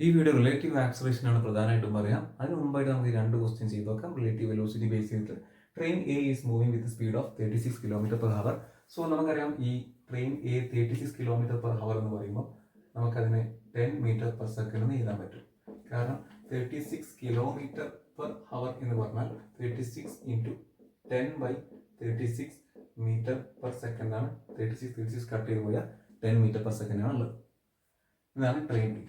ഈ video relative acceleration ആണ് പ്രധാനമായിട്ടും പറയാം. അതിന് മുമ്പായിട്ട് നമുക്ക് രണ്ട് ക്വസ്റ്റ്യൻ ചെയ്ത് നോക്കാം. റിലേറ്റീവ് വെലോസിറ്റി ബേസ് ചെയ്തിട്ട് train A is moving with speed of 36 km/h. So നമുക്കറിയാം ഈ ട്രെയിൻ എ 36 km/h എന്ന് പറയുമ്പോൾ നമുക്കതിനെ 10 m/s എന്ന് എഴുതാൻ പറ്റും. കാരണം 36 km/h എന്ന് പറഞ്ഞാൽ 36 × 10/36 m/s ആണ്. 36 കട്ട് ചെയ്ത് പോയാൽ 10 m/s ആണ് ഉള്ളത്. ഇതാണ് ട്രെയിൻ ബി.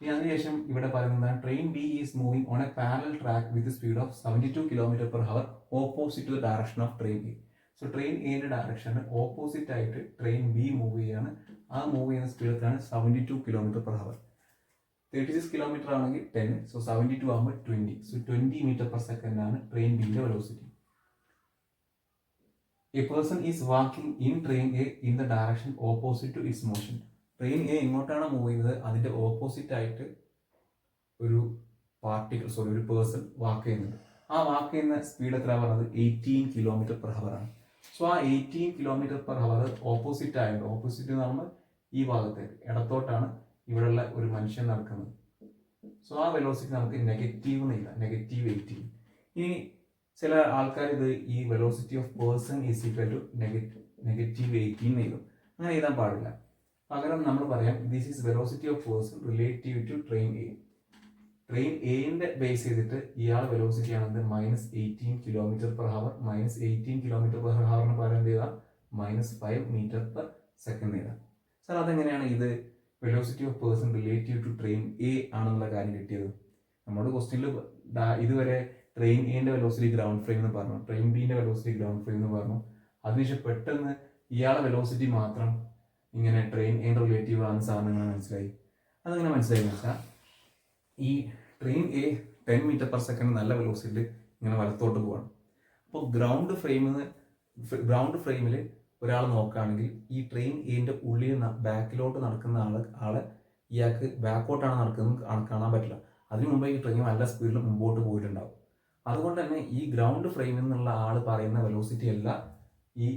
ഇനി അതിനുശേഷം ഇവിടെ പറയുന്നത് train B is moving on a parallel track with speed of 72 km/h opposite to the direction of train A. So train എയുടെ ഡയറക്ഷന് ഓപ്പോസിറ്റ് ആയിട്ട് ട്രെയിൻ ബി മൂവ് ചെയ്യാണ്. ആ മൂവ് ചെയ്യുന്ന സ്പീഡാണ് 72 km/h. 36 km ആണെങ്കിൽ 10, സോ 72 ആകുമ്പോൾ 20, സോ 20 m/s ആണ് train ബിയുടെ velocity. A person is walking in train A in the direction opposite to its motion. Train A എങ്ങോട്ടാണ് മൂവ് ചെയ്യുന്നത് അതിന്റെ ഓപ്പോസിറ്റ് ആയിട്ട് ഒരു ഒരു പേഴ്സൺ വാക്ക് ചെയ്യുന്നുണ്ട്. ആ വാക്ക് ചെയ്യുന്ന സ്പീഡ് എത്ര പറഞ്ഞത് 18 km/h ആണ്. സോ ആ 18 km/h ഓപ്പോസിറ്റ് ആയിട്ട്, ഓപ്പോസിറ്റ് എന്ന് പറയുമ്പോൾ ഈ ഭാഗത്തേക്ക് ഇടത്തോട്ടാണ് ഇവിടെയുള്ള ഒരു മനുഷ്യൻ നടക്കുന്നത്. സോ ആ വെലോസിറ്റി നമുക്ക് നെഗറ്റീവ് എന്ന് എഴുതാം, -18. ഇനി ചില ആൾക്കാർ ഇത് ഈ velocity of person is equal to -18 എന്ന് എഴുതും. അങ്ങനെ എഴുതാൻ പാടില്ല. പകരം നമ്മൾ പറയാം this is velocity of person relative to train A. Train എന്റെ ബേസ് ചെയ്തിട്ട് ഇയാൾ വെലോസിറ്റി ആണെന്ന് -18 km/h. -18 km/h പകരം എന്ത് ചെയ്താൽ -5 m/s എഴുതാം. സാർ അതെങ്ങനെയാണ് ഇത് velocity of person relative to train A ആണെന്നുള്ള കാര്യം കിട്ടിയത്? നമ്മുടെ ക്വസ്റ്റ്യനിൽ ഇതുവരെ ട്രെയിൻ എന്റെ വെലോസിറ്റി ഗ്രൗണ്ട് ഫ്രെയിം എന്ന് പറഞ്ഞു, ട്രെയിൻ ബിന്റെ വെലോസിറ്റി ഗ്രൗണ്ട് ഫ്രെയിം എന്ന് പറഞ്ഞു. അതിനുശേഷം പെട്ടെന്ന് ഇയാളെ വെലോസിറ്റി മാത്രം ഇങ്ങനെ ട്രെയിൻ എ റിലേറ്റീവ് ആണെന്ന് സാറിന് ഇങ്ങനെ മനസ്സിലായി. അതെങ്ങനെ മനസ്സിലായി വെച്ചാൽ ഈ ട്രെയിൻ എ 10 m/s നല്ല വെലോസിറ്റിയിൽ ഇങ്ങനെ വലത്തോട്ട് പോവാണ്. അപ്പോൾ ഗ്രൗണ്ട് ഫ്രെയിമിൽ ഒരാൾ നോക്കുകയാണെങ്കിൽ ഈ ട്രെയിൻ എന്റെ ഉള്ളിൽ ബാക്കിലോട്ട് നടക്കുന്ന ആളെ ഇയാൾക്ക് ബാക്കോട്ടാണ് നടക്കുന്നത് കാണാൻ പറ്റില്ല. അതിനു മുമ്പേ ഈ ട്രെയിൻ നല്ല സ്പീഡിൽ മുമ്പോട്ട് പോയിട്ടുണ്ടാവും. അതുകൊണ്ട് തന്നെ ഈ ഗ്രൗണ്ട് ഫ്രെയിമിൽ നിന്നുള്ള ആൾ പറയുന്ന വെലോസിറ്റി അല്ല ഈ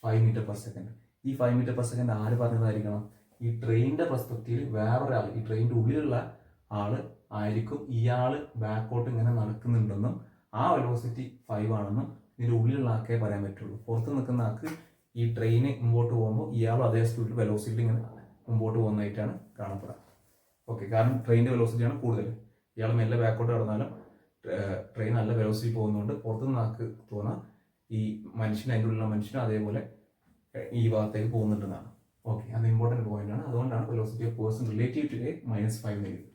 5 m/s. ഈ 5 m/s ആര് പറഞ്ഞതായിരിക്കണം? ഈ ട്രെയിനിന്റെ പെർസ്പെക്റ്റീവിൽ വേറൊരാൾ, ഈ ട്രെയിനിന്റെ ഉള്ളിലുള്ള ആള് ആയിരിക്കും ഇയാള് ബാക്കോട്ട് ഇങ്ങനെ നടക്കുന്നുണ്ടെന്നും ആ വെലോസിറ്റി 5 ആണെന്നും ഇതിന്റെ ഉള്ളിലുള്ള ആൾക്കേ പറയാൻ പറ്റുള്ളൂ. പുറത്ത് നിൽക്കുന്ന ആൾക്ക് ഈ ട്രെയിന് മുമ്പോട്ട് പോകുമ്പോൾ ഇയാളും അതേ സ്പീഡിൽ വെലോസിറ്റി ഇങ്ങനെ മുമ്പോട്ട് പോകുന്നതായിട്ടാണ് കാണപ്പെടുക. ഓക്കെ, കാരണം ട്രെയിനിന്റെ വെലോസിറ്റിയാണ് കൂടുതൽ. ഇയാൾ മെല്ലെ ബാക്കോട്ട് കടന്നാലും ട്രെയിൻ നല്ല വെലോസിറ്റി പോകുന്നതുകൊണ്ട് പുറത്തുനിന്ന് ആൾക്ക് തോന്നാം ഈ അതിൻ്റെ ഉള്ളിലുള്ള മനുഷ്യനും അതേപോലെ ഈ ഭാഗത്തേക്ക് പോകുന്നുണ്ടെന്നാണ്. ഓക്കെ, അത് ഇമ്പോർട്ടൻറ്റ് പോയിന്റ് ആണ്. അതുകൊണ്ടാണ് velocity of person relative to -5 എന്ന് എഴുതുന്നത്.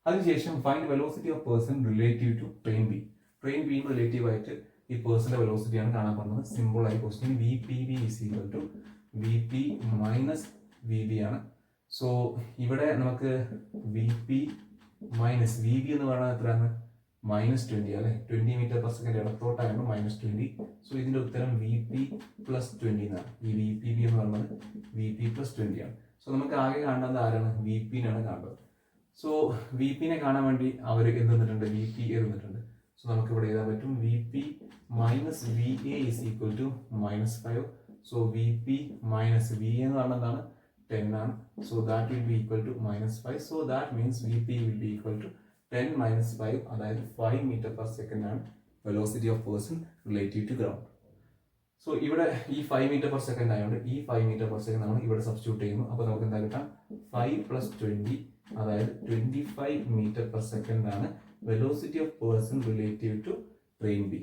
അതിനുശേഷം find velocity of person relative to train B. Train B relative ആയിട്ട് ഈ പേഴ്സന്റെ വെലോസിറ്റിയാണ് കാണാൻ പറഞ്ഞത്. സിമ്പിൾ ആയി question. VPB is equal to VP - VB ആണ്. സോ ഇവിടെ നമുക്ക് VP - VB എന്ന് പറയുന്നത് എത്രയാണ്? -20 അല്ലെ. 20 m/s ഇടത്തോട്ടായിരുന്നു -20. സോ ഇതിന്റെ ഉത്തരം VP + 20 എന്നാണ്. ഈ VPB എന്ന് പറയുന്നത് VP + 20 ആണ്. സോ നമുക്ക് ആകെ കാണേണ്ടത് ആരാണ്? VP നാണ് കാണേണ്ടത്. സോ VP നെ കാണാൻ വേണ്ടി അവർ എന്ത് തന്നിട്ടുണ്ട്? VP തന്നിട്ടുണ്ട്. സോ നമുക്ക് ഇവിടെ എഴുതാൻ പറ്റും VP - VA is equal to -5. So VP - VA എന്ന് പറയുന്നത് 10 ആണ്. So that will be equal to -5. So that means VP will be equal to 10 - 5, അതായത് 5 m/s ആണ് velocity of person relative to ground. So ഇവിടെ ഈ 5 m/s ആയതുകൊണ്ട് ഈ 5 m/s നമ്മൾ ഇവിടെ സബ്സ്റ്റിറ്റ്യൂട്ട് ചെയ്യുന്നു. അപ്പോൾ നമുക്ക് എന്താ കിട്ടാം? 5 + 20, അതായത് 25 m/s ആണ് velocity of person relative to train B.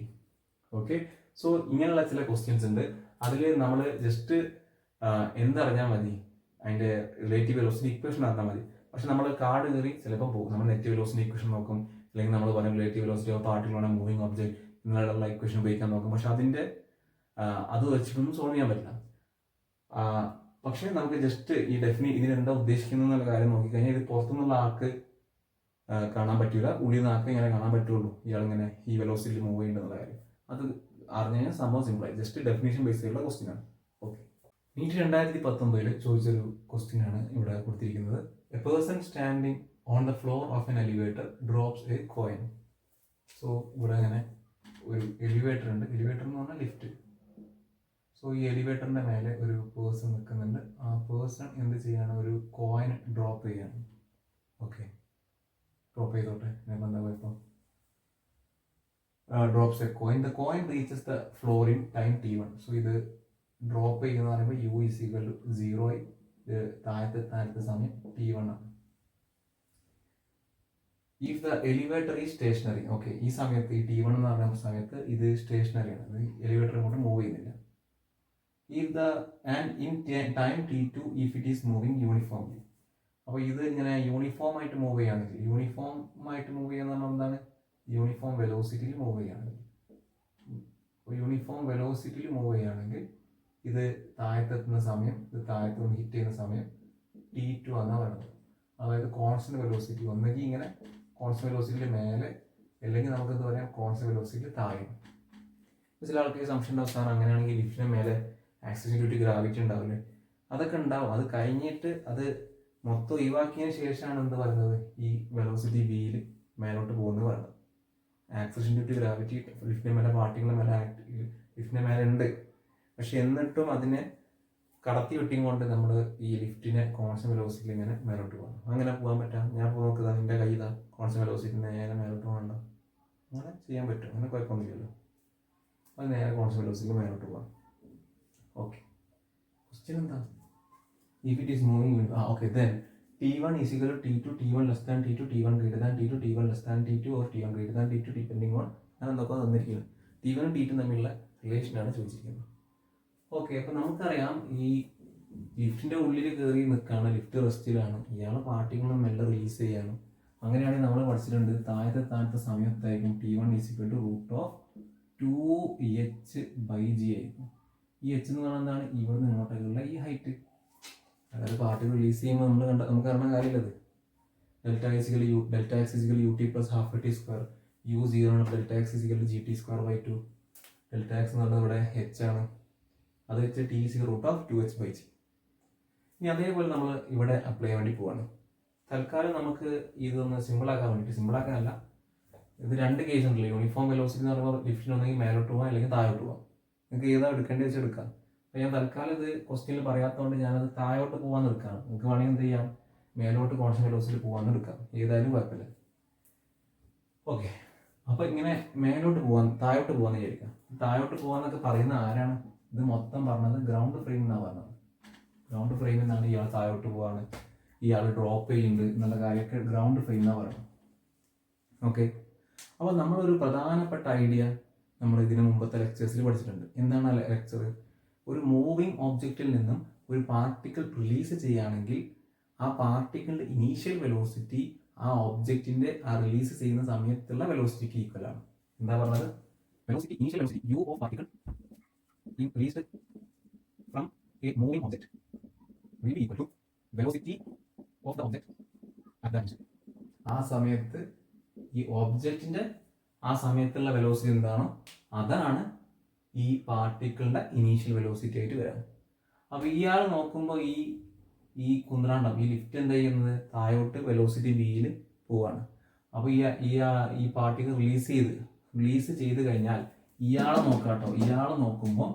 Okay, so ഇങ്ങനെയുള്ള ചില ക്വസ്റ്റ്യൻസ് ഉണ്ട്. അതിൽ നമ്മൾ ജസ്റ്റ് എന്തറിഞ്ഞാൽ മതി? അതിന്റെ റിലേറ്റീവ് വെലോസിറ്റി ഇക്വേഷൻ അറിഞ്ഞാൽ മതി. പക്ഷെ നമ്മൾ കാർഡ് കയറി ചിലപ്പോൾ പോകും. നമ്മൾ നെറ്റ് വെലോസിറ്റി ഇക്വേഷൻ നോക്കും, അല്ലെങ്കിൽ നമ്മൾ പറയും relative velocity of particle on A moving object എന്നുള്ള ഇക്വേഷൻ ഉപയോഗിക്കാൻ നോക്കും. പക്ഷെ അത് വെച്ചിട്ടൊന്നും സോൾവ് ചെയ്യാൻ പറ്റില്ല. പക്ഷെ നമുക്ക് ജസ്റ്റ് ഈ ഇതിനെന്താ ഉദ്ദേശിക്കുന്നത് എന്നുള്ള കാര്യം നോക്കിക്കഴിഞ്ഞാൽ ഇത് പുറത്തുനിന്നുള്ള ആൾക്ക് കാണാൻ പറ്റില്ല, ഉള്ളിൽ നിന്ന് ആൾക്ക് ഇങ്ങനെ കാണാൻ പറ്റുള്ളൂ ഇയാളിങ്ങനെ ഈ വെലോസിറ്റിയിൽ മൂവ് ചെയ്യുന്നുള്ള കാര്യം. അത് അറിഞ്ഞു കഴിഞ്ഞാൽ സംഭവം സിമ്പിളായി. ജസ്റ്റ് ഡെഫിനേഷൻ ബേസ് ചെയ്തുള്ള ക്വസ്റ്റ്യൻ ആണ്. ഓക്കെ, നീറ്റ് 2019 ചോദിച്ചൊരു ക്വസ്റ്റ്യൻ ആണ് ഇവിടെ കൊടുത്തിരിക്കുന്നത്. A person standing on the floor of N elevator drops A coin. So ഇവിടെ അങ്ങനെ ഒരു എലിവേറ്റർ ഉണ്ട്. എലിവേറ്റർ എന്ന് പറഞ്ഞാൽ ലിഫ്റ്റ്. സോ ഈ എലിവേറ്ററിന്റെ മേലെ ഒരു പേഴ്സൺ നിൽക്കുന്നുണ്ട്. ആ പേഴ്സൺ എന്ത് ചെയ്യാണ്? ഒരു കോയിൻ ഡ്രോപ്പ് ചെയ്യാണ്. ഓക്കെ, ഡ്രോപ്പ് ചെയ്തോട്ടെ, ഞാൻ എന്താ കുഴപ്പം. Drops A coin, the coin reaches the floor in time t1. So ഇത് ഡ്രോപ്പ് ചെയ്യുന്ന പറയുമ്പോൾ u ഈസ് ഈക്വൽ ടു 0, താഴത്തെ സമയം t1 ആണ്. ഇഫ് ദ എലിവേറ്റർ ഈ സ്റ്റേഷനറി, ഓക്കെ, ഈ സമയത്ത് ഈ t1 എന്ന് പറയുന്ന സമയത്ത് ഇത് സ്റ്റേഷനറി ആണ്, ഇത് എലിവേറ്റർ കൊണ്ട് മൂവ് ചെയ്യുന്നില്ല. If the and in time t2 if it is moving uniformly. അപ്പോൾ ഇത് ഇങ്ങനെ യൂണിഫോം ആയിട്ട് മൂവ് ചെയ്യുകയാണെങ്കിൽ, യൂണിഫോം ആയിട്ട് മൂവ് ചെയ്യുന്ന പറഞ്ഞാൽ എന്താണ്, യൂണിഫോം വെലോസിറ്റിയിൽ മൂവ് ചെയ്യുകയാണെങ്കിൽ, യൂണിഫോം വെലോസിറ്റിയിൽ മൂവ് ചെയ്യുകയാണെങ്കിൽ ഇത് താഴത്തെത്തുന്ന സമയം, ഇത് താഴത്ത് ഹിറ്റ് ചെയ്യുന്ന സമയം t2 എന്നാണ് പറയുന്നത്. അതായത് കോൺസ്റ്റന്റ് വെലോസിറ്റി, ഒന്നെങ്കിൽ ഇങ്ങനെ കോൺസ്റ്റന്റ് വെലോസിറ്റിയിൽ മേലെ, അല്ലെങ്കിൽ നമുക്ക് എന്താ പറയാം, കോൺസ്റ്റന്റ് വെലോസിറ്റിയിൽ താഴെ. ചില ആൾക്കാർക്ക് സംശയം ഉണ്ടാവും, സാർ അങ്ങനെയാണെങ്കിൽ ലിഫ്റ്റിന് മേലെ ആക്സിലറേഷൻ ഡ്യൂ ടു ഗ്രാവിറ്റി ഉണ്ടാവില്ലേ? അതൊക്കെ ഉണ്ടാവും. അത് കഴിഞ്ഞിട്ട് അത് മൊത്തം ഒഴിവാക്കിയതിന് ശേഷമാണ് എന്ത് പറയുന്നത്, ഈ വെലോസിറ്റി വിയിൽ മേലോട്ട് പോകുന്നത് പറയുന്നത്. ആക്സിലറേഷൻ ഡ്യൂ ടു ഗ്രാവിറ്റി ലിഫ്റ്റിന് മേലെ, പാർട്ടികളുടെ മേലെ, ലിഫ്റ്റിന് മേലെ ഉണ്ട്. പക്ഷെ എന്നിട്ടും അതിനെ കടത്തി വെട്ടിക്കൊണ്ട് നമ്മൾ ഈ ലിഫ്റ്റിനെ കോൺസ്റ്റന്റ് വെലോസിറ്റിയിൽ ഇങ്ങനെ മേലോട്ട് പോകണം. അങ്ങനെ പോകാൻ പറ്റാം. ഞാൻ ഇപ്പോൾ നോക്കുക, എൻ്റെ കൈ ഇതാ കോൺസ്റ്റന്റ് വെലോസിറ്റി നേരെ മേലോട്ട് പോകണ്ട, അങ്ങനെ ചെയ്യാൻ പറ്റും. അങ്ങനെ കുഴപ്പമൊന്നുമില്ലല്ലോ. അത് നേരെ കോൺസ്റ്റന്റ് വെലോസിറ്റിയിൽ മേലോട്ട് പോകാം. ഓക്കെ, ക്വസ്റ്റ്യൻ എന്താ? If it is moving, okay, then t1 is equal to t2, t1 less than t2, t1 greater than t2, t1 less than t2 or t1 greater than t2 depending on അങ്ങനെ എന്തൊക്കെ തന്നിരിക്കുന്നത്. t1 t2 തമ്മിലുള്ള റിലേഷനാണ് ചോദിച്ചിരിക്കുന്നത്. Okay, അപ്പോൾ നമുക്കറിയാം ഈ ലിഫ്റ്റിൻ്റെ ഉള്ളിൽ കയറി നിൽക്കുകയാണ്, ലിഫ്റ്റ് റെസ്റ്റിലാണ്, ഇയാൾ പാർട്ടികളും മെല്ലെ റിലീസ് ചെയ്യാണ്. അങ്ങനെയാണെങ്കിൽ നമ്മൾ പഠിച്ചിട്ടുണ്ട്, താഴത്തെ സമയത്തായിരിക്കും t1 is equal to √2h/g ആയിരിക്കും. ഈ h എന്ന് പറഞ്ഞാൽ എന്താണ്, ഇവിടെ നിന്ന് ഇങ്ങോട്ടേക്കുള്ള ഈ ഹൈറ്റ്. അതായത് പാർട്ടികൾ റിലീസ് ചെയ്യുമ്പോൾ നമുക്ക് അറിയുന്ന കാര്യമില്ലത്. Delta X is equal ut plus half t square, u0 ആണ്, delta X is equal gt²/2. Delta X എന്ന് പറഞ്ഞാൽ ഇവിടെ h ആണ്, അത് വെച്ച് t ഇസിക്കൽ √2h/g. ഇനി അതേപോലെ നമ്മൾ ഇവിടെ അപ്ലൈ ചെയ്യാൻ വേണ്ടി പോവാണ്. തൽക്കാലം നമുക്ക് ഇതൊന്ന് സിമ്പിളാക്കാൻ വേണ്ടിയിട്ട്, സിമ്പിളാക്കാനല്ല, ഇത് രണ്ട് കേസ് ഉണ്ടല്ലോ. യൂണിഫോം വെലോസിറ്റി എന്ന് പറയുമ്പോൾ ലിഫ്റ്റിന് ഒന്നെങ്കിൽ മേലോട്ട് പോകാം അല്ലെങ്കിൽ താഴോട്ട് പോകാം. നിങ്ങൾക്ക് ഏതാ എടുക്കേണ്ടത് വെച്ച് എടുക്കാം. അപ്പോൾ ഞാൻ തൽക്കാലം ഇത് ക്വസ്റ്റ്യനിൽ പറയാത്തതുകൊണ്ട് ഞാനത് താഴോട്ട് പോകാമെന്ന് എടുക്കാം. നിങ്ങൾക്ക് വേണമെങ്കിൽ എന്ത് ചെയ്യാം, മേലോട്ട് കോൺസ്റ്റന്റ് വെലോസിറ്റി പോകാമെന്ന് എടുക്കാം, ഏതായാലും കുഴപ്പമില്ല. ഓക്കെ, അപ്പോൾ ഇങ്ങനെ മേലോട്ട് പോകാൻ, താഴോട്ട് പോകാമെന്ന് വിചാരിക്കാം. താഴോട്ട് പോകാമെന്നൊക്കെ പറയുന്ന ആരാണ്? ഇത് മൊത്തം പറഞ്ഞത് ഗ്രൗണ്ട് ഫ്രെയിം എന്നാണ് പറഞ്ഞത്. ഗ്രൗണ്ട് ഫ്രെയിമിൽ നിന്നാണ് ഇയാൾ താഴോട്ട് പോവാണ്, ഇയാൾ ഡ്രോപ്പ് ചെയ്യുന്നുണ്ട് എന്നുള്ള കാര്യമൊക്കെ ഗ്രൗണ്ട് ഫ്രെയിം എന്നാണ് പറയുന്നത്. ഓക്കെ, അപ്പോൾ നമ്മളൊരു പ്രധാനപ്പെട്ട ഐഡിയ നമ്മൾ ഇതിന് മുമ്പത്തെ ലെക്ചേഴ്സിൽ പഠിച്ചിട്ടുണ്ട്. എന്താണ് ആ ലെക്ചർ? ഒരു മൂവിങ് ഒബ്ജക്റ്റിൽ നിന്നും ഒരു പാർട്ടിക്കിൾ റിലീസ് ചെയ്യുകയാണെങ്കിൽ ആ പാർട്ടിക്കിളിൻ്റെ ഇനീഷ്യൽ വെലോസിറ്റി ആ ഒബ്ജക്റ്റിൻ്റെ ആ റിലീസ് ചെയ്യുന്ന സമയത്തുള്ള വെലോസിറ്റിക്ക് ഈക്വൽ ആണ്. എന്താ പറഞ്ഞത്? Velocity, initial velocity u of particle released from a moving object will be equal to velocity of the object at that instant. ആ സമയത്ത് ഈ ഒബ്ജക്റ്റിന്റെ ആ സമയത്തുള്ള വെലോസിറ്റി എന്താണോ അതാണ് ഈ പാർട്ടിക്കിളിന്റെ ഇനീഷ്യൽ വെലോസിറ്റി ആയിട്ട് വരാം. അപ്പോൾ ഇയാൾ നോക്കുമ്പോൾ ഈ കുന്ത്രാണ്ടം, ഈ ലിഫ്റ്റ് എന്താ ചെയ്യുന്നത്, താഴോട്ട് വെലോസിറ്റി വിയിൽ പോവാണ്. അപ്പോൾ ഈ പാർട്ടിക്കിൾ റിലീസ് ചെയ്ത് കഴിഞ്ഞാൽ ഇയാളെ നോക്കാട്ടോ, ഇയാൾ നോക്കുമ്പോൾ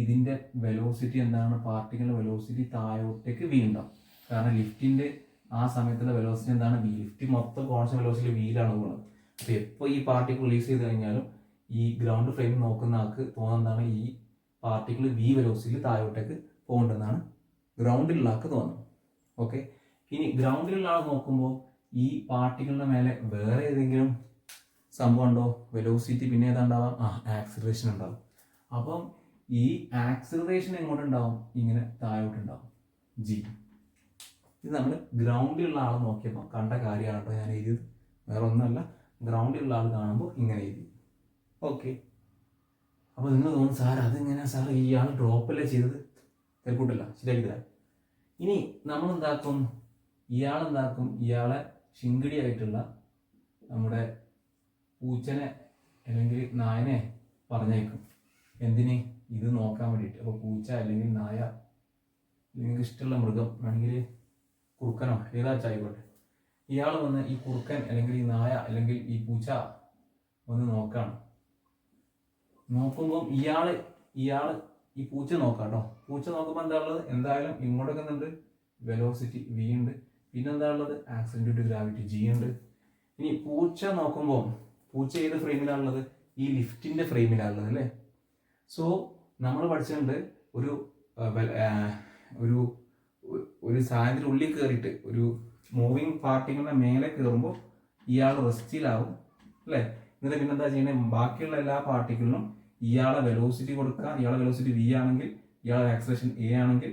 ഇതിൻ്റെ വെലോസിറ്റി എന്താണ്, പാർട്ടിക്കിളിൻ്റെ വെലോസിറ്റി താഴോട്ടേക്ക് വീണ്ടാവും. കാരണം ലിഫ്റ്റിൻ്റെ ആ സമയത്തുള്ള വെലോസിറ്റി എന്താണ്, വി. ലിഫ്റ്റ് മൊത്തം കോൺസ്റ്റന്റ് വെലോസിറ്റി വിയിലാണ് പോകുന്നത്. അപ്പോൾ എപ്പോൾ ഈ പാർട്ടിക്കിൾ റിലീസ് ചെയ്ത് കഴിഞ്ഞാലും ഈ ഗ്രൗണ്ട് ഫ്രെയിം നോക്കുന്ന ആൾക്ക് തോന്നുന്നതാണ് ഈ പാർട്ടിക്കിൾ വി വെലോസിറ്റിയിൽ താഴോട്ടേക്ക് പോകേണ്ടതെന്നാണ് ഗ്രൗണ്ടിലുള്ള ആൾക്ക് തോന്നുന്നത്. ഓക്കെ, ഇനി ഗ്രൗണ്ടിലുള്ള ആൾ നോക്കുമ്പോൾ ഈ പാർട്ടിക്കിളിൻ്റെ മേലെ വേറെ ഏതെങ്കിലും സംഭവം ഉണ്ടോ, വെലോസിറ്റി, പിന്നെ ഏതാണ്ടാവാം, ആക്സിലറേഷൻ ഉണ്ടാവും. അപ്പം ഈ ആക്സിലറേഷൻ എങ്ങോട്ടുണ്ടാവും, ഇങ്ങനെ താഴോട്ടുണ്ടാവും, ജി. ഇത് നമ്മൾ ഗ്രൗണ്ടിലുള്ള ആൾ നോക്കിയപ്പോൾ കണ്ട കാര്യമാണ് കേട്ടോ ഞാൻ എഴുതിയത്, വേറെ ഒന്നുമല്ല. ഗ്രൗണ്ടിലുള്ള ആൾ കാണുമ്പോൾ ഇങ്ങനെ എഴുതി. ഓക്കെ, അപ്പോൾ നിങ്ങൾ തോന്നുന്നു സാർ അതെങ്ങനെയാണ് സാർ ഇയാൾ ഡ്രോപ്പല്ലേ ചെയ്തത്, തിരക്കൂട്ടല്ല, ശരിയാക്കി തരാം. ഇനി നമ്മളെന്താക്കും, ഇയാളെ ശിങ്കിടിയായിട്ടുള്ള നമ്മുടെ പൂച്ചനെ അല്ലെങ്കിൽ നായനെ പറഞ്ഞേക്കും. എന്തിന്? ഇത് നോക്കാൻ വേണ്ടിയിട്ട്. അപ്പോൾ പൂച്ച അല്ലെങ്കിൽ നായ, നിങ്ങൾക്ക് ഇഷ്ടമുള്ള മൃഗം, വേണമെങ്കിൽ കുറുക്കനോ ഏതാച്ചാ ആയിക്കോട്ടെ, ഇയാൾ വന്ന് ഈ കുറുക്കൻ അല്ലെങ്കിൽ ഈ നായ അല്ലെങ്കിൽ ഈ പൂച്ച വന്ന് നോക്കുകയാണ്. നോക്കുമ്പം ഇയാൾ ഈ പൂച്ച നോക്കാം കേട്ടോ. പൂച്ച നോക്കുമ്പോൾ എന്താ ഉള്ളത്, എന്തായാലും ഇങ്ങോട്ടൊക്കെ ഉണ്ട് വെലോസിറ്റി വി ഉണ്ട്, പിന്നെ എന്താ ഉള്ളത് acceleration due to gravity g ഉണ്ട്. ഇനി പൂച്ച നോക്കുമ്പോൾ പൂച്ച ഏത് ഫ്രെയിമിലാണുള്ളത്? ഈ ലിഫ്റ്റിന്റെ ഫ്രെയിമിലാണുള്ളത് അല്ലേ. സോ നമ്മൾ പഠിച്ചിട്ടുണ്ട് ഒരു ഒരു ഒരു സാധനത്തിന് ഉള്ളിൽ കയറിയിട്ട് ഒരു മൂവിങ് പാർട്ടികളുടെ മേലെ കയറുമ്പോൾ ഇയാൾ റെസ്റ്റിലാവും അല്ലേ. എന്നിട്ട് പിന്നെന്താ ചെയ്യുന്നത്? ബാക്കിയുള്ള എല്ലാ പാർട്ടിക്കിളിനും ഇയാളെ വെലോസിറ്റി കൊടുക്കുക. ഇയാളെ വെലോസിറ്റി വി ആണെങ്കിൽ ഇയാളെ ആക്സലേഷൻ എ ആണെങ്കിൽ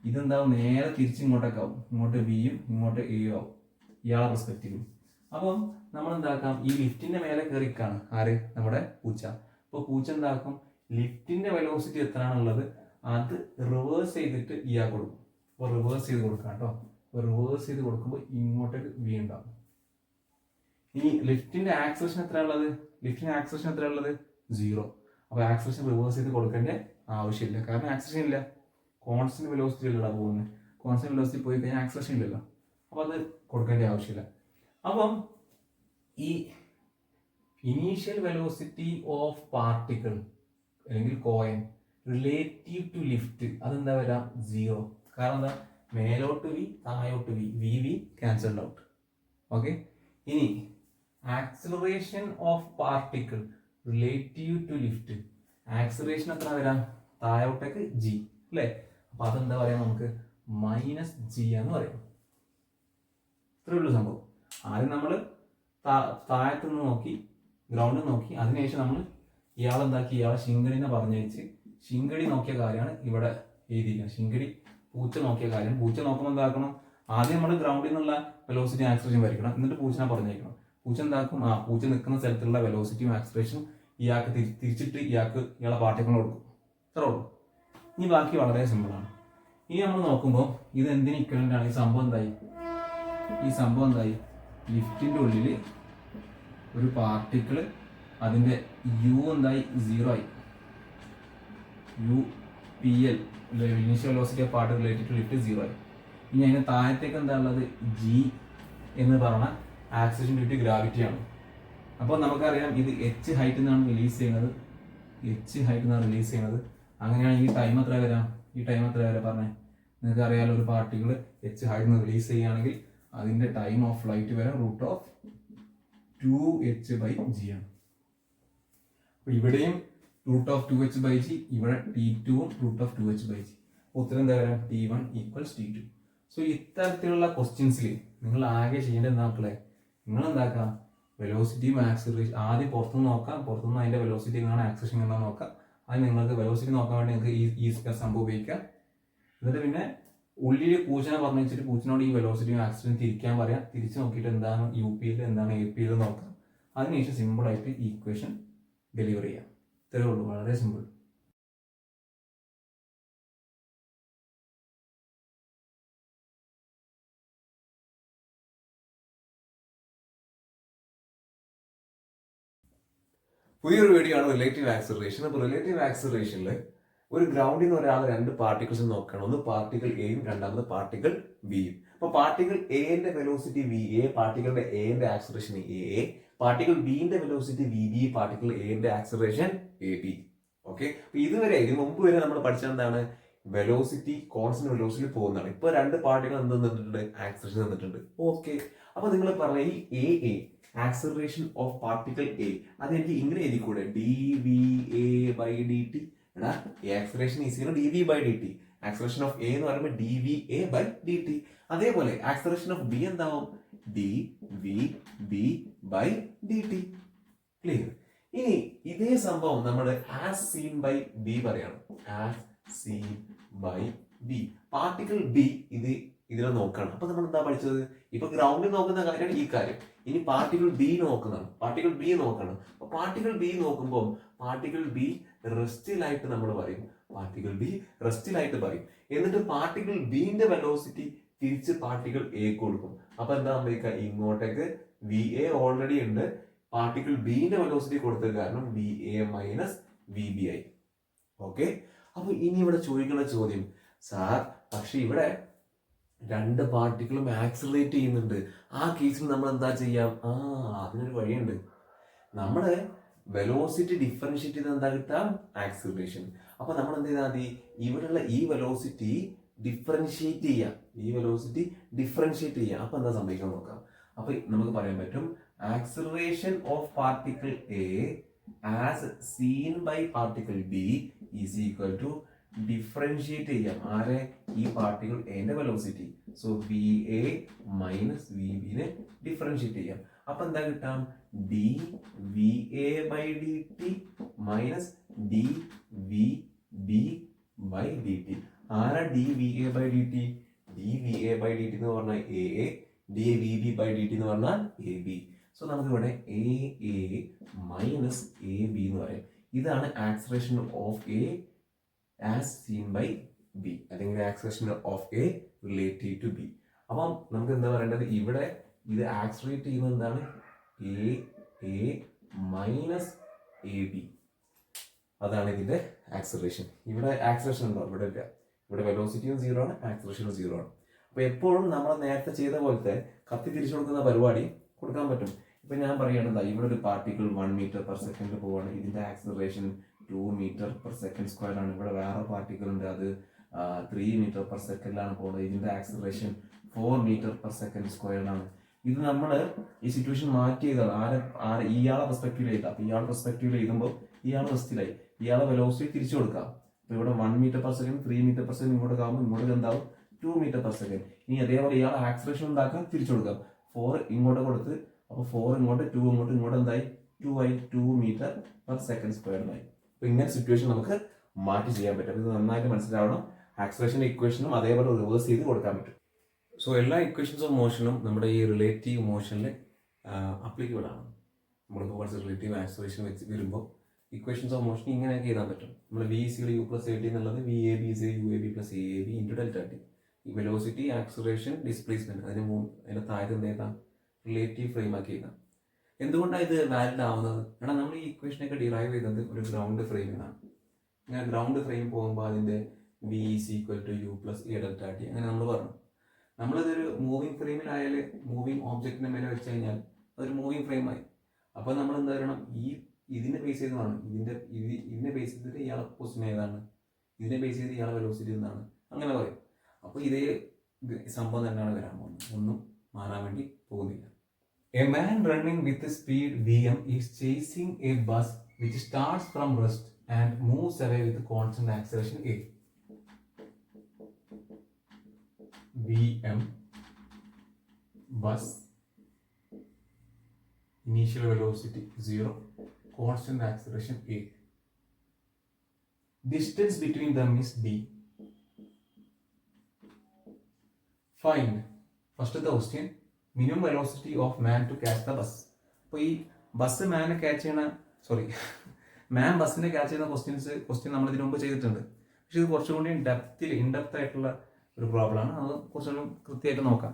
ഇതെന്താവും? നേരെ തിരിച്ച് ഇങ്ങോട്ടൊക്കെ ആവും. ഇങ്ങോട്ട് വിയും ഇങ്ങോട്ട് എയും ആവും ഇയാളെ റെസ്പെക്റ്റീവും. അപ്പം നമ്മൾ എന്താക്കാം? ഈ ലിഫ്റ്റിന്റെ മേലെ കയറിക്കാണ് ആര്? നമ്മുടെ പൂച്ച. അപ്പോൾ പൂച്ച എന്താക്കും? ലിഫ്റ്റിന്റെ വെലോസിറ്റി എത്രയാണുള്ളത് അത് റിവേഴ്സ് ചെയ്തിട്ട് ഇയാൾ കൊടുക്കും. അപ്പോൾ റിവേഴ്സ് ചെയ്ത് കൊടുക്കാം കേട്ടോ. അപ്പോൾ റിവേഴ്സ് ചെയ്ത് കൊടുക്കുമ്പോൾ ഇങ്ങോട്ടേക്ക് വി ഉണ്ടാവും. ഇനി ലിഫ്റ്റിന്റെ ആക്സലേഷൻ എത്രയുള്ളത്? ലിഫ്റ്റിന്റെ ആക്സലേഷൻ എത്രയുള്ളത്? 0. അപ്പോൾ ആക്സലേഷൻ റിവേഴ്സ് ചെയ്ത് കൊടുക്കേണ്ട ആവശ്യമില്ല. കാരണം ആക്സലേഷൻ ഇല്ല, കോൺസ്റ്റന്റ് വെലോസിറ്റി അല്ലടാ പോകുന്നത്. കോൺസ്റ്റന്റ് വെലോസിറ്റി പോയി കഴിഞ്ഞാൽ ആക്സലേഷൻ ഇല്ലല്ലോ. അപ്പോൾ അത് കൊടുക്കേണ്ട ആവശ്യമില്ല. അപ്പം ഈ ഇനീഷ്യൽ വെലോസിറ്റി ഓഫ് പാർട്ടിക്കിൾ അല്ലെങ്കിൽ കോയിൻ റിലേറ്റീവ് ടു ലിഫ്റ്റ് അതെന്താ വരാം? 0. കാരണം എന്താ? മേലോട്ട് വി താഴോട്ട് V V cancelled out. Okay. ഇനി acceleration of particle relative to lift acceleration എത്ര വരാം? താഴോട്ടേക്ക് ജി അല്ലേ. അപ്പൊ അതെന്താ പറയാം? നമുക്ക് -g എന്ന് പറയാം. ഇത്രയേ ഉള്ളൂ സംഭവം. ആദ്യം നമ്മൾ താഴത്തുനിന്ന് നോക്കി, ഗ്രൗണ്ടിൽ നോക്കി, അതിനുശേഷം നമ്മൾ ഇയാളെന്താക്കി? ഇയാളെ ശിങ്കടിനെ പറഞ്ഞയച്ച് ശിങ്കടി നോക്കിയ കാര്യമാണ് ഇവിടെ എഴുതിയിരിക്കുന്നത്. ശിങ്കടി പൂച്ച നോക്കിയ കാര്യം. പൂച്ച നോക്കുമ്പോൾ എന്താക്കണം? ആദ്യം നമ്മൾ ഗ്രൗണ്ടിൽ നിന്നുള്ള വെലോസിറ്റി ആക്സിലറേഷൻ വരയ്ക്കണം. എന്നിട്ട് പൂച്ചനെ പറഞ്ഞേക്കണം. പൂച്ച എന്താക്കും? പൂച്ച നിൽക്കുന്ന സ്ഥലത്തുള്ള വെലോസിറ്റിയും ആക്സിലറേഷനും ഇയാൾക്ക് തിരിച്ചിട്ട് ഇയാളെ പാർട്ടിക്കിൾ കൊടുക്കും. ഇത്രേ ഉള്ളൂ. ഇനി ബാക്കി വളരെ സിമ്പിളാണ്. ഇനി നമ്മൾ നോക്കുമ്പോൾ ഇത് എന്തിന് ഇക്വലന്റ് ആണ്? ഈ സംഭവം എന്തായി? ലിഫ്റ്റിന്റെ ഉള്ളിൽ ഒരു പാർട്ടിക്കിൾ അതിന്റെ യു എന്തായി? 0 ആയി. UPL initial velocity of particle related to lift 0 ആയി. ഇനി അതിന് താഴത്തേക്ക് എന്താ ഉള്ളത്? G എന്ന് പറഞ്ഞ ആക്സിലറേഷൻ ഡ്യൂ ടു ഗ്രാവിറ്റി ആണ്. അപ്പോൾ നമുക്കറിയാം ഇത് h ഹൈറ്റിൽ നിന്നാണ് റിലീസ് ചെയ്യുന്നത്. അങ്ങനെയാണ് ഈ ടൈം എത്ര വരാം? പറഞ്ഞേ. നിങ്ങൾക്ക് അറിയാലോ, ഒരു പാർട്ടിക്കിൾ h ഹൈറ്റിൽ നിന്ന് റിലീസ് ചെയ്യുകയാണെങ്കിൽ അതിന്റെ ടൈം ഓഫ് ഫ്ലൈറ്റ് വരാം √2h/g ആണ്. അപ്പൊ ഇവിടെയും √2h/g, ഇവിടെ T2 ഉം √2h/g. ഉത്തരം എന്താ വരാം? T1 = T2. സോ ഇത്തരത്തിലുള്ള ക്വസ്റ്റ്യൻസിൽ നിങ്ങൾ ആകെ ചെയ്യേണ്ടത് എന്താ മക്കളെ? നിങ്ങൾ എന്താക്കാം? വെലോസിറ്റിയും ആക്സിലറേഷൻ ആദ്യം പുറത്തുനിന്ന് നോക്കാം. പുറത്തുനിന്ന് അതിന്റെ വെലോസിറ്റി എങ്ങനെയാണ്, ആക്സിലറേഷൻ എങ്ങനെയാണ് നോക്കാം. അത് നിങ്ങൾക്ക് വെലോസിറ്റി നോക്കാൻ വേണ്ടി നിങ്ങൾക്ക് ഈ സംഭവം ഉപയോഗിക്കാം. എന്നിട്ട് പിന്നെ ഉള്ളിൽ പൂച്ചനെ പറഞ്ഞു വെച്ചിട്ട് പൂച്ചനോട് ഈ വെലോസിറ്റിയും ആക്സിലറേഷൻ തിരിക്കാൻ പറയാം. തിരിച്ച് നോക്കിയിട്ട് എന്താണ് UPL എന്താണ് APL നോക്കാം. അതിനുശേഷം സിമ്പിളായിട്ട് ഈ ഇക്വേഷൻ ഡെലിവർ ചെയ്യാം. ഇത്രയേ ഉള്ളൂ. വളരെ സിമ്പിൾ. പുതിയൊരു വീഡിയോ ആണ് റിലേറ്റീവ് ആക്സിലറേഷൻ. അപ്പോൾ റിലേറ്റീവ് ആക്സിലറേഷനിൽ ഒരു ഗ്രൗണ്ടിൽ നിന്ന് ഒരാൾ 2 പാർട്ടിക്കിൾസ് നോക്കണം. ഒന്ന് പാർട്ടിക്കിൾ എയും രണ്ടാമത് പാർട്ടിക്കിൾ ബിയും. അപ്പോൾ പാർട്ടിക്കിൾ എന്റെ വെലോസിറ്റി VA, പാർട്ടിക്കിളിന്റെ എന്റെ ആക്സിലറേഷൻ AA, പാർട്ടിക്കിൾ ബിന്റെ വെലോസിറ്റി VB, പാർട്ടിക്കിൾ എന്റെ ആക്സിലറേഷൻ AB. ഓക്കെ. അപ്പൊ ഇതിന് മുമ്പ് വരെ നമ്മൾ പഠിച്ചത് എന്താണ്? വെലോസിറ്റി കോൺസ്റ്റന്റ് വെലോസിറ്റി പോകുന്നതാണ്. ഇപ്പൊ 2 പാർട്ടികൾ എന്ത് തന്നിട്ടുണ്ട്? ആക്സിലറേഷൻ തന്നിട്ടുണ്ട്. ഓക്കെ. അപ്പൊ നിങ്ങൾ പറഞ്ഞ ഈ AA acceleration of particle A അത് എനിക്ക് ഇങ്ങനെ എഴുതിക്കൂടെ? dVA/dt. എടാ, acceleration dV/dt. Acceleration of A എന്ന് പറയുമ്പോൾ dVA/dt. അതേപോലെ ആക്സിലറേഷൻ ഓഫ് B എന്താവും? dVB/dt. ക്ലിയർ? ഇനി ഇതേ സംഭവം നമ്മൾ ആസ് സീൻ ബൈ B പറയണം. As seen by B. Particle B ഇതിനെ നോക്കണം. അപ്പൊ നമ്മൾ എന്താ പഠിച്ചത്? ഇപ്പൊ ഗ്രൗണ്ടിൽ നോക്കുന്ന കാര്യമാണ് ഈ കാര്യം. ഇനി പാർട്ടിക്കിൾ B നോക്കുന്നതാണ്. പാർട്ടിക്കിൾ B നോക്കണം. അപ്പൊ പാർട്ടിക്കിൾ B നോക്കുമ്പോൾ പാർട്ടിക്കിൾ B റെസ്റ്റിലായിട്ട് നമ്മൾ പറയും. എന്നിട്ട് പാർട്ടിക്കിൾ ബിന്റെ വെലോസിറ്റി തിരിച്ച് പാർട്ടിക്കിൾ A കൊടുക്കും. അപ്പൊ എന്താ സംഭവിക്കുക? ഇങ്ങോട്ടേക്ക് VA ഓൾറെഡി ഉണ്ട്. പാർട്ടിക്കിൾ ബിന്റെ വെലോസിറ്റി കൊടുത്തത് കാരണം VA - VB ആയി. ഓക്കെ. അപ്പൊ ഇനി ഇവിടെ ചോദിക്കുന്ന ചോദ്യം, സാർ പക്ഷെ ഇവിടെ 2 പാർട്ടിക്കിളും ആക്സിലറേറ്റ് ചെയ്യുന്നുണ്ട്. ആ കേസിൽ നമ്മൾ എന്താ ചെയ്യാം? അതിനൊരു വഴിയുണ്ട്. നമ്മള് വെലോസിറ്റി ഡിഫറൻഷിയേറ്റ് ചെയ്ത് എന്താ കിട്ടാം? ആക്സിലറേഷൻ. അപ്പൊ നമ്മൾ എന്ത് ചെയ്താൽ മതി? ഇവിടെയുള്ള ഈ വെലോസിറ്റി ഡിഫറൻഷിയേറ്റ് ചെയ്യാം. അപ്പൊ എന്താ സംഭവിക്കാൻ നോക്കാം. അപ്പോൾ നമുക്ക് പറയാൻ പറ്റും acceleration of particle A as seen by particle B is equal to differentiate ചെയ്യാം ആരെ ഈ പാർട്ടിക്കിൾ എന്റെ velocity. So V A minus V ബിനെ ഡിഫറൻഷിയേറ്റ് ചെയ്യാം. അപ്പൊ എന്താ കിട്ടാം? D V A by D T minus D V B by D T. ആരാ D V A by D T? D V A by D T എന്ന് പറഞ്ഞാൽ A, D V B by D T എന്ന് പറഞ്ഞാൽ A B. So നമുക്ക് ഇവിടെ A minus A B എന്ന് പറയാം. ഇതാണ് acceleration of A as seen by B, അല്ലെങ്കിൽ acceleration of A relative to B. അപ്പം നമുക്ക് എന്താ പറയേണ്ടത്? ഇവിടെ ഇത് ആക്സിലറേറ്റ് ചെയ്യുന്നത് എന്താണ്? A minus A B. അതാണ് ഇതിന്റെ ആക്സിലറേഷൻ. ഇവിടെ ആക്സിലറേഷൻ ഉണ്ടോ? ഇവിടെ ഇല്ല. ഇവിടെ വെലോസിറ്റിയും 0 ആണ്, ആക്സിലറേഷനും 0 ആണ്. അപ്പൊ എപ്പോഴും നമ്മൾ നേരത്തെ ചെയ്ത പോലത്തെ കത്തി തിരിച്ചു കൊടുക്കുന്ന പരിപാടി കൊടുക്കാൻ പറ്റും. ഇപ്പൊ ഞാൻ പറയുകയാണെന്താ, ഇവിടെ ഒരു പാർട്ടിക്കിൾ 1 മീറ്റർ പെർ സെക്കൻഡ് പോവാണ്. ഇതിന്റെ acceleration 2 metre per second square ആണ്. ഇവിടെ വേറെ പാർട്ടിക്കിൾ ഉണ്ട്, അത് 3 മീറ്റർ പെർ സെക്കൻഡിലാണ് പോകുന്നത്. ഇതിന്റെ acceleration 4 metre per second square ആണ്. ഇത് നമ്മൾ ഈ സിറ്റുവേഷൻ മാറ്റി ചെയ്താണ്. ഇയാളെ പെർസ്പെക്റ്റീവ് ചെയ്താൽ, അപ്പൊ ഇയാളുടെ പെർസ്പെക്റ്റീവ് എഴുതുമ്പോൾ ഇയാളെ റെസ്റ്റിലായി, ഇയാളെ വെലോസിറ്റി തിരിച്ചു കൊടുക്കാം. അപ്പൊ ഇവിടെ 1 metre per second 3 metre per second ഇങ്ങോട്ട് ആകുമ്പോൾ ഇങ്ങോട്ട് എന്താവും? 2 മീറ്റർ പെർ സെക്കൻഡ്. ഇനി അതേപോലെ ഇയാളെ ആക്സിലറേഷൻ ഉണ്ടാക്കാൻ തിരിച്ചു കൊടുക്കാം. 4 ഇങ്ങോട്ട് കൊടുത്ത്, അപ്പൊ 4 ഇങ്ങോട്ട് 2 ഇങ്ങോട്ട് എന്തായി? 2 മീറ്റർ പെർ സെക്കൻഡ് സ്ക്വയറിനായി. അപ്പൊ ഇങ്ങനെ സിറ്റുവേഷൻ നമുക്ക് മാറ്റി ചെയ്യാൻ പറ്റും. ഇത് നന്നായിട്ട് മനസ്സിലാവണം. ആക്സിലറേഷന്റെ ഇക്വേഷനും അതേപോലെ റിവേഴ്സ് ചെയ്ത് കൊടുക്കാൻ പറ്റും. സോ എല്ലാ ഇക്വേഷൻസ് ഓഫ് മോഷനും നമ്മുടെ ഈ റിലേറ്റീവ് മോഷനിൽ അപ്ലിക്കബിൾ ആണ്. നമ്മളിപ്പോൾ കുറച്ച് റിലേറ്റീവ് ആക്സിലറേഷൻ വെച്ച് വരുമ്പോൾ ഇക്വേഷൻസ് ഓഫ് മോഷൻ ഇങ്ങനെയൊക്കെ എഴുതാൻ പറ്റും. നമ്മൾ V C U plus A T എന്നുള്ളത് V A B C U A B plus A B into delta T. ഈ വെലോസിറ്റി, ആക്സിലറേഷൻ, ഡിസ്പ്ലേസ്മെന്റ് അതിന്റെ താഴെ എന്ത് എഴുതാം? റിലേറ്റീവ് ഫ്രെയിം ആക്കി എഴുതാം. എന്തുകൊണ്ടാണ് ഇത് വാലിഡ് ആവുന്നത്? കാരണം നമ്മൾ ഈ ഇക്വേഷനൊക്കെ ഡിറൈവ് ചെയ്തത് ഒരു ഗ്രൗണ്ട് ഫ്രെയിമിനാണ്. ഇങ്ങനെ ഗ്രൗണ്ട് ഫ്രെയിം പോകുമ്പോൾ അതിന്റെ v is equal to u plus a delta t അങ്ങനെ നമ്മൾ പറഞ്ഞു. നമ്മളിതൊരു മൂവിങ് ഫ്രെയിമിലായാൽ, മൂവിങ് ഓബ്ജക്റ്റിന്റെ മേലെ വെച്ച് കഴിഞ്ഞാൽ അതൊരു മൂവിങ് ഫ്രെയിമായി. അപ്പോൾ നമ്മൾ എന്താ പറയണം? ഇതിനെ ബേസ് ചെയ്ത് വേണം, ഇതിനെ ബേസ് ചെയ്തിട്ട് ഇയാളെ പൊസിഷൻ ഏതാണ്, ഇതിനെ ബേസ് ചെയ്ത് ഇയാളെ വെലോസിറ്റി എന്താണ്, അങ്ങനെ പറയും. അപ്പോൾ ഇതേ സംഭവം തന്നെയാണ് വരാൻ പോകുന്നത്, ഒന്നും മാറാൻ വേണ്ടി പോകുന്നില്ല. A man running with a speed vm is chasing a bus which starts from rest and moves away with constant acceleration a. Vm bus, initial velocity 0, constant acceleration a. Distance between them is d. Find, first the question, minimum velocity of man to catch the bus. അപ്പോൾ ഈ bus മാനെ catch ചെയ്യണ മാൻ ബസ്സിനെ catch ചെയ്യുന്ന question നമ്മൾ ഇതിനു മുമ്പ് ചെയ്തിട്ടുണ്ട്. പക്ഷെ ഇത് കുറച്ചുകൂടി ഇൻഡെപ്ത് ആയിട്ടുള്ള ഒരു പ്രോബ്ലം ആണ്. അത് കുറച്ചുകൂടി കൃത്യമായിട്ട് നോക്കാം.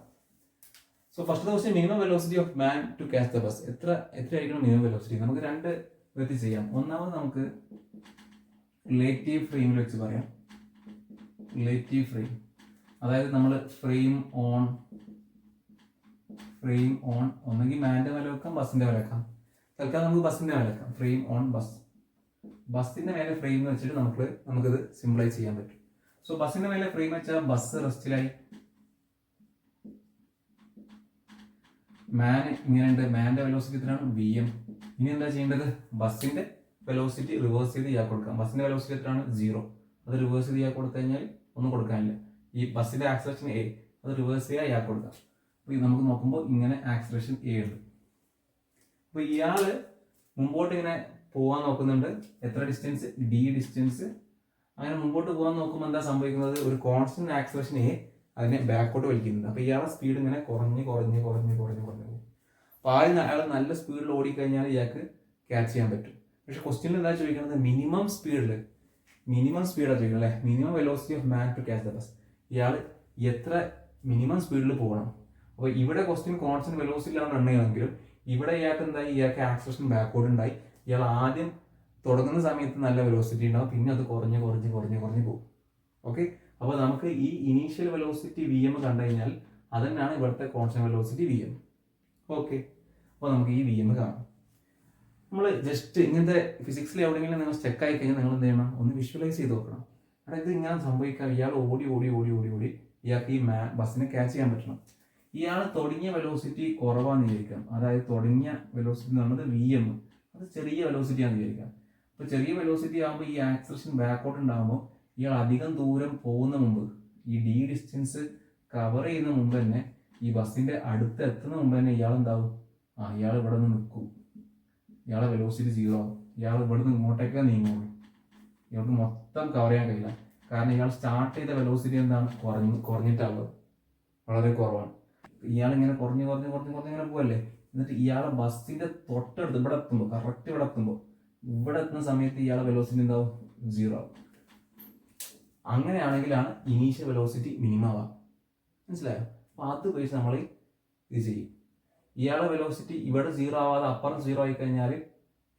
So first question, minimum velocity of man to catch the bus. എത്രയായിരിക്കണം മിനിമം വെലോസിറ്റി? നമുക്ക് രണ്ട് വിധത്തിൽ ചെയ്യാം. ഒന്നാമത് നമുക്ക് റിലേറ്റീവ് ഫ്രെയിമിൽ വെച്ച് പറയാം. റിലേറ്റീവ് ഫ്രെയിം, അതായത് നമ്മൾ ഫ്രെയിം ഓൺ ഒന്നെങ്കിൽ മാൻ്റെ മേലെ വെക്കാം, ബസ്സിന്റെ മേലെ വെക്കാം. തൽക്കാലം നമുക്ക് ബസ്സിന്റെ മേലെ വെക്കാം. ഫ്രെയിം ഓൺ ബസ്സിന്റെ മേലെ ഫ്രെയിം വെച്ചിട്ട് നമുക്കിത് സിംപ്ലൈസ് ചെയ്യാൻ പറ്റും. സോ ബസ്സിന്റെ മേലെ ഫ്രെയിം വെച്ചാൽ ബസ് റെസ്റ്റിലായി. മാൻ ഇങ്ങനെയുണ്ട്, മാന്റെ വെലോസിറ്റി എത്രയാണ്? V m. ഇനി എന്താ ചെയ്യേണ്ടത്? ബസ്സിന്റെ വെലോസിറ്റി റിവേഴ്സ് ചെയ്ത് ഇയാൾക്ക് കൊടുക്കാം. ബസ്സിന്റെ വെലോസിറ്റി എത്രയാണ്? 0. അത് റിവേഴ്സ് ചെയ്ത് ഇയാൾക്ക് കൊടുത്തു കഴിഞ്ഞാൽ ഒന്നും കൊടുക്കാനില്ല. ഈ ബസ്സിന്റെ ആക്സിലറേഷൻ എ, അത് റിവേഴ്സ് ചെയ്യാൻ ഇയാൾക്ക് കൊടുക്കാം. അപ്പോൾ നമുക്ക് നോക്കുമ്പോൾ ഇങ്ങനെ ആക്സിലറേഷൻ എ ഉണ്ട്. അപ്പോൾ ഇയാള് മുമ്പോട്ട് ഇങ്ങനെ പോകാൻ നോക്കുന്നുണ്ട്. എത്ര ഡിസ്റ്റൻസ്? D distance. അങ്ങനെ മുമ്പോട്ട് പോകാൻ നോക്കുമ്പോൾ എന്താ സംഭവിക്കുന്നത്? ഒരു കോൺസ്റ്റന്റ് ആക്സിലറേഷൻ എ അതിനെ ബാക്കോട്ട് വലിക്കുന്നുണ്ട്. അപ്പോൾ ഇയാളുടെ സ്പീഡ് ഇങ്ങനെ കുറഞ്ഞ് പോകും. അപ്പോൾ അയാൾ നല്ല സ്പീഡിൽ ഓടിക്കഴിഞ്ഞാൽ ഇയാൾക്ക് ക്യാച്ച് ചെയ്യാൻ പറ്റും. പക്ഷെ ക്വസ്റ്റ്യനിൽ എന്താ ചോദിക്കുന്നത്? മിനിമം സ്പീഡാണ് ചോദിക്കുന്നത് അല്ലേ? Minimum velocity of man to catch the bus. ഇയാൾ എത്ര മിനിമം സ്പീഡിൽ പോകണം? അപ്പോൾ ഇവിടെ ക്വസ്റ്റ്യൻ കോൺസ്റ്റന്റ് വെലോസിറ്റിയിലാണ് റൺ ചെയ്യുമെങ്കിലും ഇവിടെ ഇയാൾക്ക് ആക്സിലറേഷൻ ബാക്കോട്ട് ഉണ്ടായി. ഇയാൾ ആദ്യം തുടങ്ങുന്ന സമയത്ത് നല്ല വെലോസിറ്റി ഉണ്ടാവും, പിന്നെ അത് കുറഞ്ഞ് പോകും. ഓക്കെ, അപ്പോൾ നമുക്ക് ഈ ഇനീഷ്യൽ വെലോസിറ്റി വി എം കണ്ടു കഴിഞ്ഞാൽ അതന്നെയാണ് ഇവിടുത്തെ constant velocity v m. Okay, അപ്പോൾ നമുക്ക് ഈ വി എം കാണാം. നമ്മൾ ജസ്റ്റ് ഇങ്ങനത്തെ ഫിസിക്സിൽ എവിടെയെങ്കിലും നിങ്ങൾ സ്റ്റക്ക് ആയി കഴിഞ്ഞാൽ നിങ്ങൾ എന്ത് ചെയ്യണം? ഒന്ന് വിഷ്വലൈസ് ചെയ്ത് നോക്കണം. അതായത് ഇത് ഇങ്ങനെ സംഭവിക്കാം. ഇയാൾ ഓടി ഇയാൾക്ക് ഈ ബസ്സിനെ ക്യാച്ച് ചെയ്യാൻ പറ്റണം. ഇയാൾ തുടങ്ങിയ വെലോസിറ്റി കുറവാന്ന് വിചാരിക്കാം. അതായത് തുടങ്ങിയ വെലോസിറ്റി എന്ന് പറയുന്നത് VM, അത് ചെറിയ വെലോസിറ്റി ആണെന്ന് വിചാരിക്കാം. അപ്പോൾ ചെറിയ വെലോസിറ്റി ആകുമ്പോൾ ഈ ആക്സലറേഷൻ ബാക്കോട്ട് ഉണ്ടാകുമ്പോൾ ഇയാൾ അധികം ദൂരം പോകുന്ന മുമ്പ്, ഈ d ഡിസ്റ്റൻസ് കവർ ചെയ്യുന്ന മുമ്പ് തന്നെ, ഈ ബസ്സിന്റെ അടുത്ത് എത്തുന്ന മുമ്പ് തന്നെ ഇയാൾ എന്താവും, ഇയാൾ ഇവിടെ നിന്ന് നിൽക്കും, ഇയാളെ വെലോസിറ്റി 0 ആവും. ഇയാൾ ഇവിടെ നിന്ന് ഇങ്ങോട്ടേക്കേ നീങ്ങുള്ളൂ. ഇയാൾക്ക് മൊത്തം കവർ ചെയ്യാൻ കഴിയില്ല. കാരണം ഇയാൾ സ്റ്റാർട്ട് ചെയ്ത വെലോസിറ്റി എന്താണ്, കുറഞ്ഞിട്ടാവുക, വളരെ കുറവാണ്. ഇയാളിങ്ങനെ കുറഞ്ഞ് ഇങ്ങനെ പോവല്ലേ. എന്നിട്ട് ഇയാളെ ബസ്സിന്റെ തൊട്ടടുത്ത് ഇവിടെ എത്തുമ്പോൾ, കറക്റ്റ് ഇവിടെ എത്തുന്ന സമയത്ത് ഇയാളെ വെലോസിറ്റി എന്താവും, 0 ആവും. അങ്ങനെയാണെങ്കിലാണ് ഇനീഷ്യൽ വെലോസിറ്റി മിനിമം ആവുക. മനസ്സിലായോ? അപ്പോൾ അത് ഉപയോഗിച്ച് നമ്മൾ ഇത് ചെയ്യും. ഇയാളെ വെലോസിറ്റി ഇവിടെ 0 ആവാതെ അപ്പുറം 0 ആയി കഴിഞ്ഞാൽ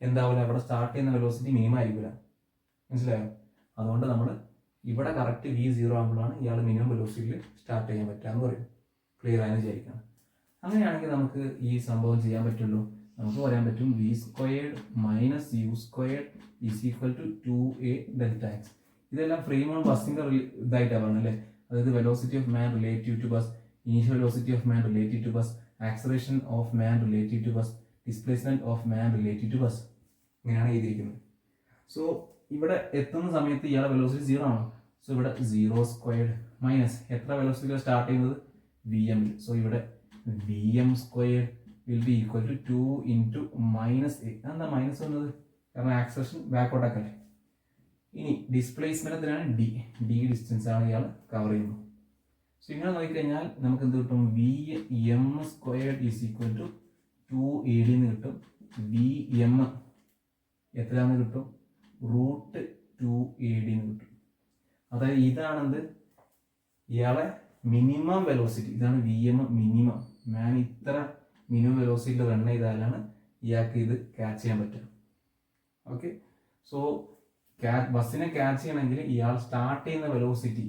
എന്താവില്ല, ഇവിടെ സ്റ്റാർട്ട് ചെയ്യുന്ന വെലോസിറ്റി മിനിമം ആയിരിക്കില്ല. മനസ്സിലായോ? അതുകൊണ്ട് നമ്മൾ ഇവിടെ കറക്റ്റ് V0 ആകുമ്പോഴാണ് ഇയാൾ മിനിമം വെലോസിറ്റിയിൽ സ്റ്റാർട്ട് ചെയ്യാൻ പറ്റുക എന്ന് പറയും. ക്ലിയർ ആയെന്ന് വിചാരിക്കണം. അങ്ങനെയാണെങ്കിൽ നമുക്ക് ഈ സംഭവം ചെയ്യാൻ പറ്റുള്ളൂ. നമുക്ക് പറയാൻ പറ്റും V² - U² = 2a Δx. ഇതെല്ലാം ഫ്രെയിം ഓൺ ബസ്സിന്റെ ഇതായിട്ടാണ് പറഞ്ഞത് അല്ലേ. അതായത് velocity of man relative to bus, initial velocity of man relative to bus, acceleration of man relative to bus, displacement of man relative to bus. ഇങ്ങനെയാണ് എഴുതിയിരിക്കുന്നത്. So ഇവിടെ എത്തുന്ന സമയത്ത് ഇയാളുടെ വെലോസിറ്റി 0 ആണ്. സോ ഇവിടെ 0² മൈനസ് എത്ര വെലോസിറ്റിയിൽ സ്റ്റാർട്ട് ചെയ്യുന്നത്, VM. സോ ഇവിടെ VM² will be equal to 2 into -a. എന്താ മൈനസ് വന്നത്, കാരണം ആക്സലറേഷൻ ബാക്കോട്ട് ആക്കല്ലേ. ഇനി ഡിസ്പ്ലേസ്മെന്റിനാണ് d ഡിസ്റ്റൻസ് ആണ് ഇയാൾ കവർ ചെയ്യുന്നത്. സോ ഇങ്ങനെ നോക്കിക്കഴിഞ്ഞാൽ നമുക്ക് എന്ത് കിട്ടും, VM² = 2AD എന്ന് കിട്ടും. VM എത്രയാണെന്ന് കിട്ടും, √2AD എന്ന് കിട്ടും. അതായത് ഇതാണെന്ത്, ഇയാളെ മിനിമം വെലോസിറ്റി. ഇതാണ് VM മിനിമം. മാൻ ഇത്ര മിനിമം വെലോസിറ്റിയിൽ റൺ ചെയ്താലാണ് ഇയാൾക്ക് ഇത് ക്യാച്ച് ചെയ്യാൻ പറ്റുക. ഓക്കെ. സോ ബസ്സിനെ ക്യാച്ച് ചെയ്യണമെങ്കിൽ ഇയാൾ സ്റ്റാർട്ട് ചെയ്യുന്ന വെലോസിറ്റി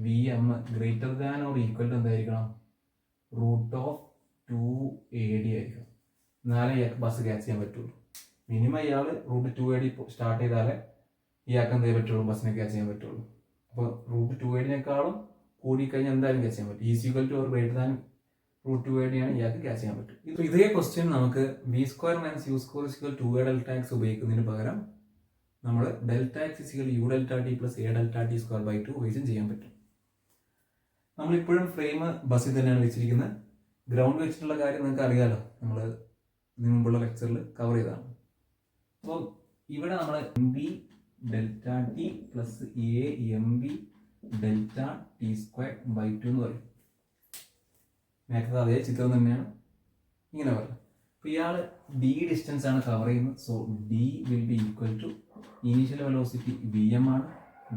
VM > എന്തായിരിക്കണം, √2AD ആയിരിക്കണം. എന്നാലേ ഇയാൾക്ക് ബസ് ക്യാച്ച് ചെയ്യാൻ പറ്റുള്ളൂ. മിനിമം ഇയാൾ √2AD സ്റ്റാർട്ട് ചെയ്താലേ ഇയാൾക്ക് എന്ത് ചെയ്യാൻ പറ്റുള്ളൂ, ബസ്സിനെ ക്യാച്ച് ചെയ്യാൻ പറ്റുള്ളൂ. അപ്പോൾ √2AD കൂടിക്കഴിഞ്ഞാൽ എന്തായാലും ക്യാച്ച് ചെയ്യാൻ പറ്റും. √2AD ആണ് ഇയാൾക്ക് ക്യാച്ച് ചെയ്യാൻ പറ്റും. ഇതേ ക്വസ്റ്റ്യൻ നമുക്ക് V² - U² = 2a Δx ഉപയോഗിക്കുന്നതിന് പകരം നമ്മൾ Δx = U∆t + a∆t² ഉപയോഗിച്ചും ചെയ്യാൻ പറ്റും. നമ്മളിപ്പോഴും ഫ്രെയിം ബസ്സിൽ തന്നെയാണ് വെച്ചിരിക്കുന്നത്. ഗ്രൗണ്ട് വെച്ചിട്ടുള്ള കാര്യം നിങ്ങൾക്ക് അറിയാലോ, നമ്മൾ ഇതിനു മുമ്പുള്ള ലെക്ചറിൽ കവർ ചെയ്തതാണ്. അപ്പോൾ ഇവിടെ നമ്മൾ mv∆t + a mv∆t²/2 എന്ന് പറയും. നേരത്തെ അതേ ചിത്രം തന്നെയാണ് ഇങ്ങനെ പറയുന്നത്. അപ്പോൾ ഇയാൾ d ഡിസ്റ്റൻസ് ആണ് കവർ ചെയ്യുന്നത്. So d will be equal to initial velocity VM ആണ്,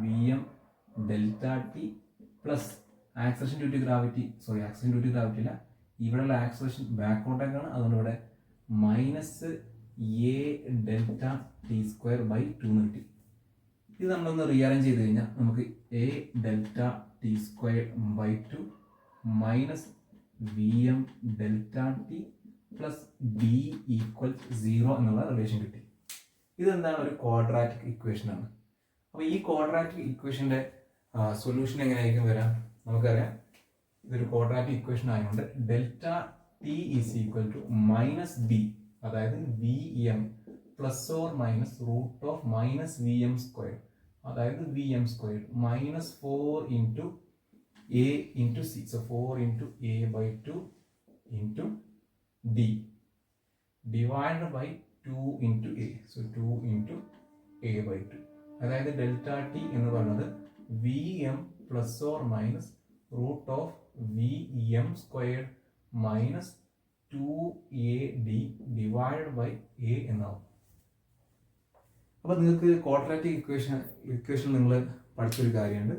VM∆t plus acceleration due to gravity, acceleration due to gravity അല്ല, ഇവിടെയുള്ള ആക്സലറേഷൻ ബാക്കോട്ടേക്കാണ്. അതുകൊണ്ട് ഇവിടെ -a∆t²/2 എന്ന് കിട്ടി. ഇത് നമ്മളൊന്ന് റീഅറേഞ്ച് ചെയ്ത് കഴിഞ്ഞാൽ നമുക്ക് a∆t²/2 minus VM∆t plus d = 0 എന്നുള്ള റിലേഷൻ കിട്ടി. ഇതെന്താണ്, ഒരു ക്വാഡ്രാറ്റിക് ഇക്വേഷൻ ആണ്. അപ്പോൾ ഈ ക്വാഡ്രാറ്റിക് ഇക്വേഷന്റെ സൊല്യൂഷൻ എങ്ങനെയായിരിക്കും വരാം, നമുക്കറിയാം. ഇതൊരു ക്വാഡ്രാറ്റിക് ഇക്വേഷൻ ആയതുകൊണ്ട് ∆t = -b, അതായത് VM ± √−VM², അതായത് VM², -4 into a into c. So 4 into a/2 into d divided by 2 into a. So 2 into a/2. അതായത് ∆t എന്ന് പറയുന്നത് VM ± √VM² minus 2AD divided by a എന്നാവും. അപ്പോൾ നിങ്ങൾക്ക് quadratic equation നിങ്ങൾ പഠിച്ചൊരു കാര്യമുണ്ട്.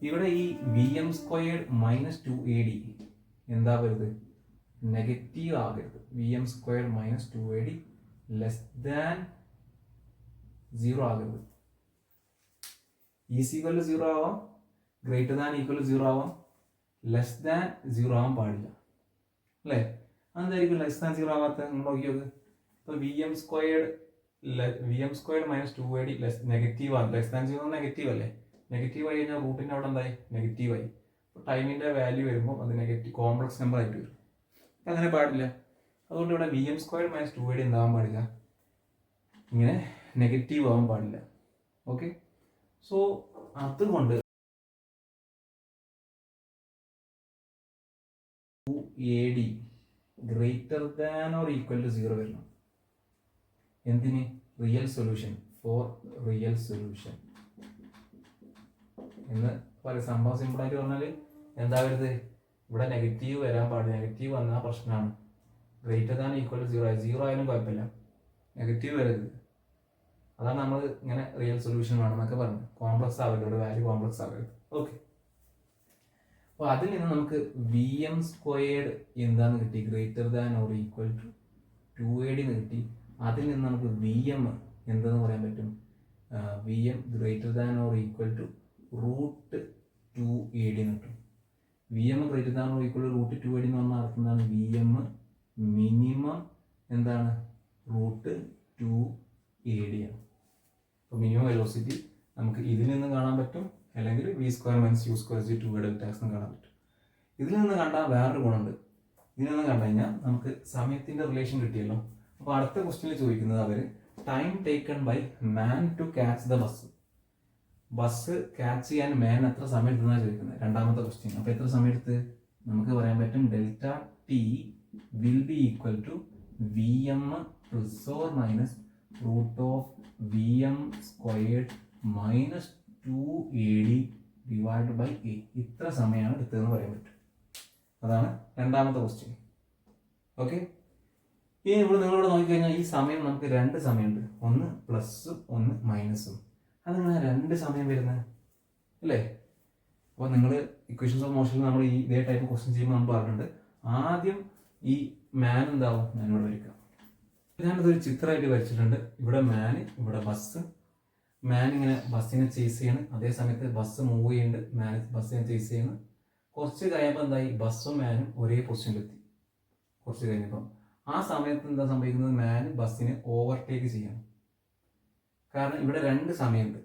ഇവിടെ ഈ VM² - 2AD എന്താ വരുത്, നെഗറ്റീവ് ആകരുത്. VM² - 2AD <0 ആകരുത്. = 0 ആവാം, > 0 ആവാം, <0 ആവാൻ പാടില്ല അല്ലേ. അതെന്തായിരിക്കും <0 ആവാത്ത, നിങ്ങൾ നോക്കിയത്. ഇപ്പോൾ VM² - 2AD നെഗറ്റീവ് ആണ്. <0 നെഗറ്റീവ് അല്ലേ, നെഗറ്റീവ് ആയി കഴിഞ്ഞാൽ റൂട്ടിൻ്റെ അവിടെ എന്തായി, നെഗറ്റീവായി. ടൈമിൻ്റെ വാല്യൂ വരുമ്പോൾ അത് നെഗറ്റീവ് കോംപ്ലക്സ് നമ്പർ ആയിട്ട് വരും. അങ്ങനെ പാടില്ല. അതുകൊണ്ട് ഇവിടെ VM² - 2AD എന്താവാൻ പാടില്ല, ഇങ്ങനെ നെഗറ്റീവ് ആവാൻ പാടില്ല. ഓക്കെ, സോ അതുകൊണ്ട് 2AD greater than or equal to 0 വരണം. എന്തിന്? Real solution, for real solution എന്ന് പറയും. സംഭവം സിമ്പിളായിട്ട് പറഞ്ഞാൽ എന്താ വരുന്നത്, ഇവിടെ നെഗറ്റീവ് വരാൻ പാടില്ല. നെഗറ്റീവ് വന്നാൽ പ്രശ്നമാണ്. ഗ്രേറ്റർ ദാൻ ഈക്വൽ ടു 0, 0 ആയാലും കുഴപ്പമില്ല, നെഗറ്റീവ് വരരുത്. അതാണ് നമ്മൾ ഇങ്ങനെ റിയൽ സൊല്യൂഷൻ വേണമെന്നൊക്കെ പറഞ്ഞു. കോംപ്ലക്സ് ആവരുത്, ഇവിടെ വാല്യൂ കോംപ്ലക്സ് ആവരുത്. ഓക്കെ, അപ്പോൾ അതിൽ നിന്ന് നമുക്ക് VM² എന്താന്ന് കിട്ടി, greater than or equal to 2AD എന്ന് കിട്ടി. അതിൽ നിന്ന് നമുക്ക് VM എന്തെന്ന് പറയാൻ പറ്റും, VM greater than or equal to √2AD എന്ന് കിട്ടും. VM greater than or equal to √2AD എന്ന് പറഞ്ഞാൽ അർത്ഥം എന്താണ്, VM മിനിമം എന്താണ്, √2AD ആണ്. അപ്പോൾ മിനിമം വെലോസിറ്റി നമുക്ക് ഇതിൽ നിന്ന് കാണാൻ പറ്റും, അല്ലെങ്കിൽ V² - U² 2AD വ്യത്യാസം കാണാൻ പറ്റും. ഇതിൽ നിന്ന് കണ്ടാൽ വേറൊരു ഗുണമുണ്ട്. ഇതിൽ നിന്ന് കണ്ടു കഴിഞ്ഞാൽ നമുക്ക് സമയത്തിൻ്റെ റിലേഷൻ കിട്ടിയല്ലോ. അപ്പോൾ അടുത്ത ക്വസ്റ്റ്യനിൽ ചോദിക്കുന്നത് അവർ time taken by man to catch the bus. Bus catch ചെയ്യാൻ മാൻ എത്ര സമയം എടുത്തെന്നാണ് ചോദിക്കുന്നത്, രണ്ടാമത്തെ ക്വസ്റ്റ്യൻ. അപ്പോൾ എത്ര സമയം എടുത്ത് നമുക്ക് പറയാൻ പറ്റും, ∆T will be equal to VM ± √VM² - 2AD divide by A. ഇത്ര സമയമാണ് എടുത്തതെന്ന് പറയാൻ പറ്റും. അതാണ് രണ്ടാമത്തെ ക്വസ്റ്റ്യൻ. ഓക്കെ, ഇനി ഇവിടെ നിങ്ങളോട് നോക്കിക്കഴിഞ്ഞാൽ ഈ സമയം നമുക്ക് രണ്ട് സമയമുണ്ട്, ഒന്ന് പ്ലസും ഒന്ന് മൈനസും. അതെങ്ങനെ രണ്ട് സമയം വരുന്നത് അല്ലേ? അപ്പോൾ നിങ്ങൾ ഇക്വേഷൻസ് ഓഫ് മോഷനിൽ നമ്മൾ ഈ ഇതേ ടൈപ്പ് ക്വസ്റ്റ്യൻ ചെയ്യുമ്പോൾ നമ്മൾ പറഞ്ഞിട്ടുണ്ട്, ആദ്യം ഈ മാൻ എന്താവും, ഞാനിവിടെ വരയ്ക്കാം. ഞാനിതൊരു ചിത്രമായിട്ട് വരച്ചിട്ടുണ്ട്. ഇവിടെ മാൻ, ഇവിടെ ബസ്. മാൻ ഇങ്ങനെ ബസ്സിനെ ചേസ് ചെയ്യണം, അതേ സമയത്ത് ബസ് മൂവ് ചെയ്യുന്നുണ്ട്, മാൻ ബസ്സിനെ ചേസ് ചെയ്യണം. കുറച്ച് കഴിയുമ്പോൾ എന്തായി, ബസ്സും മാനും ഒരേ പൊസിഷനിലെത്തി. കുറച്ച് കഴിഞ്ഞപ്പം ആ സമയത്ത് എന്താ സംഭവിക്കുന്നത്, മാൻ ബസ്സിനെ ഓവർടേക്ക് ചെയ്യണം. കാരണം ഇവിടെ രണ്ട് സമയമുണ്ട്.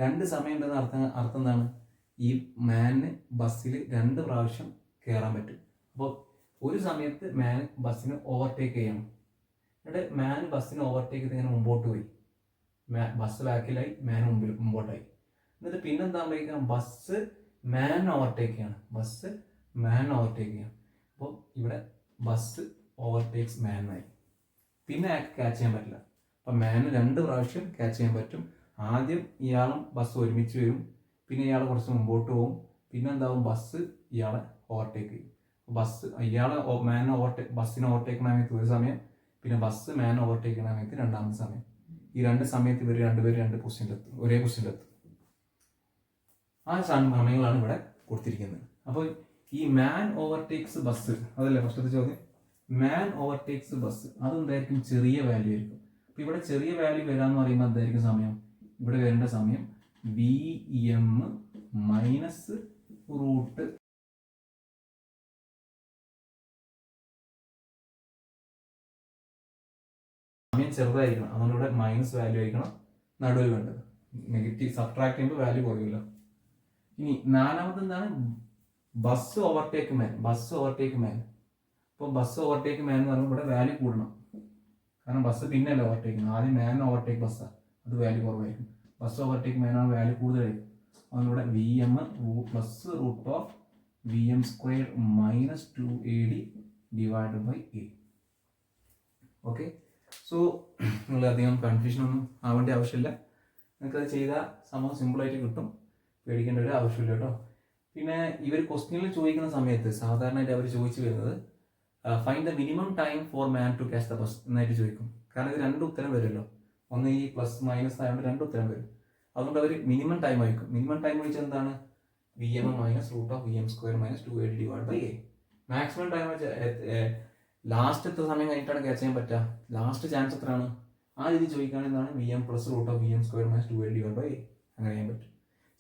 രണ്ട് സമയമുണ്ടെന്ന് അർത്ഥം എന്താണ്, ഈ മാനിന് ബസ്സിൽ രണ്ട് പ്രാവശ്യം കയറാൻ പറ്റും. അപ്പോൾ ഒരു സമയത്ത് മാൻ ബസ്സിനെ ഓവർടേക്ക് ചെയ്യണം. എന്നിട്ട് മാൻ ബസ്സിനെ ഓവർടേക്ക് ചെയ്ത് ഇങ്ങനെ മുമ്പോട്ട് പോയി, ബസ് ബാക്കിലായി, മാൻ മുമ്പോട്ടായി. എന്നിട്ട് പിന്നെന്താ സംഭവിക്കാം, ബസ് മാൻ ഓവർടേക്ക് ചെയ്യണം, ബസ് മാൻ ഓവർടേക്ക് ചെയ്യണം. അപ്പോൾ ഇവിടെ ബസ് ഓവർടേക്സ് മാനായി. പിന്നെ അയാൾക്ക് ക്യാച്ച് ചെയ്യാൻ പറ്റില്ല. അപ്പം മാന് രണ്ട് പ്രാവശ്യം ക്യാച്ച് ചെയ്യാൻ പറ്റും. ആദ്യം ഇയാളും ബസ് ഒരുമിച്ച് വരും, പിന്നെ ഇയാൾ കുറച്ച് മുമ്പോട്ട് പോകും, പിന്നെ എന്താവും, ബസ് ഇയാളെ ഓവർടേക്ക് ചെയ്യും. ബസ് ഇയാളെ ബസ്സിനെ ഓവർടേക്ക് ചെയ്യുന്ന സമയത്ത് ഒരു സമയം, പിന്നെ ബസ് മാൻ ഓവർടേക്ക് ചെയ്യുന്ന സമയത്ത് രണ്ടാമത്തെ സമയം. ഈ രണ്ട് സമയത്ത് ഇവർ രണ്ടുപേരും രണ്ട് പൊസിഷനിലെത്തും, ഒരേ പൊസിഷനിലെത്തും. ആ സമയങ്ങളാണ് ഇവിടെ കൊടുത്തിരിക്കുന്നത്. അപ്പോൾ ഈ മാൻ ഓവർടേക്സ് ബസ്, അതല്ലേ ഫസ്റ്റത്തെ ചോദ്യം, മാൻ ഓവർടേക്സ് ബസ്, അതെന്തായിരിക്കും, ചെറിയ വാല്യൂ ആയിരിക്കും. അപ്പോൾ ഇവിടെ ചെറിയ വാല്യൂ വരാമെന്ന് പറയുമ്പോൾ എന്തായിരിക്കും സമയം, ഇവിടെ വരേണ്ട സമയം VM - √. സമയം ചെറുതായിരിക്കണം, അതുകൊണ്ട് ഇവിടെ മൈനസ് വാല്യൂ ആയിരിക്കണം നടുവിൽ വേണ്ടത്. നെഗറ്റീവ് സബ്ട്രാക്ട് ചെയ്യുമ്പോൾ വാല്യൂ കുറയില്ല. ഇനി നാലാമത് എന്താണ്, ബസ് ഓവർടേക്ക് മാൻ. ബസ് ഓവർടേക്ക് മാൻ, ഇപ്പോൾ ബസ് ഓവർടേക്ക് മാൻ എന്ന് പറയുമ്പോൾ ഇവിടെ വാല്യൂ കൂടണം. കാരണം ബസ് പിന്നല്ല ഓവർടേക്ക് ചെയ്യുന്നത്, ആദ്യം മാൻ ഓവർടേക്ക് ബസ്സാണ്, അത് വാല്യൂ കുറവായിരിക്കും. ബസ് ഓവർടേക്ക് മാനാണ് വാല്യൂ കൂടുതലായിരിക്കും. അതുകൊണ്ട് VM + √VM² - 2AD divide by A. Okay, so നിങ്ങൾ അധികം കൺഫ്യൂഷൻ ഒന്നും ആവേണ്ട ആവശ്യമില്ല. നിങ്ങൾക്കത് ചെയ്താൽ സംഭവം സിമ്പിളായിട്ട് കിട്ടും, പേടിക്കേണ്ട ഒരു ആവശ്യമില്ല കേട്ടോ. പിന്നെ ഇവർ ക്വസ്റ്റ്യനിൽ ചോദിക്കുന്ന സമയത്ത് സാധാരണയായിട്ട് അവർ ചോദിച്ചു വരുന്നത് find the minimum time for man to catch the bus എന്നായിട്ട് ചോദിക്കും. കാരണം ഇത് രണ്ട് ഉത്തരം വരുമല്ലോ, ഒന്ന് ഈ പ്ലസ് മൈനസ് ആയതുകൊണ്ട് രണ്ട് ഉത്തരം വരും. അതുകൊണ്ട് അവർ മിനിമം ടൈം ആയിരിക്കും. മിനിമം ടൈം വെച്ചാൽ എന്താണ്, VM - √VM² - 2AD divide by A. Maximum time വെച്ചാൽ ലാസ്റ്റ് എത്ര സമയം കഴിഞ്ഞിട്ടാണ് ക്യാച്ച് ചെയ്യാൻ പറ്റുക, ലാസ്റ്റ് ചാൻസ് എത്രയാണ്, ആ രീതി ചോദിക്കുകയാണെന്നാണ് VM + √VM² - 2AD divide by A. അങ്ങനെ ചെയ്യാൻ പറ്റും.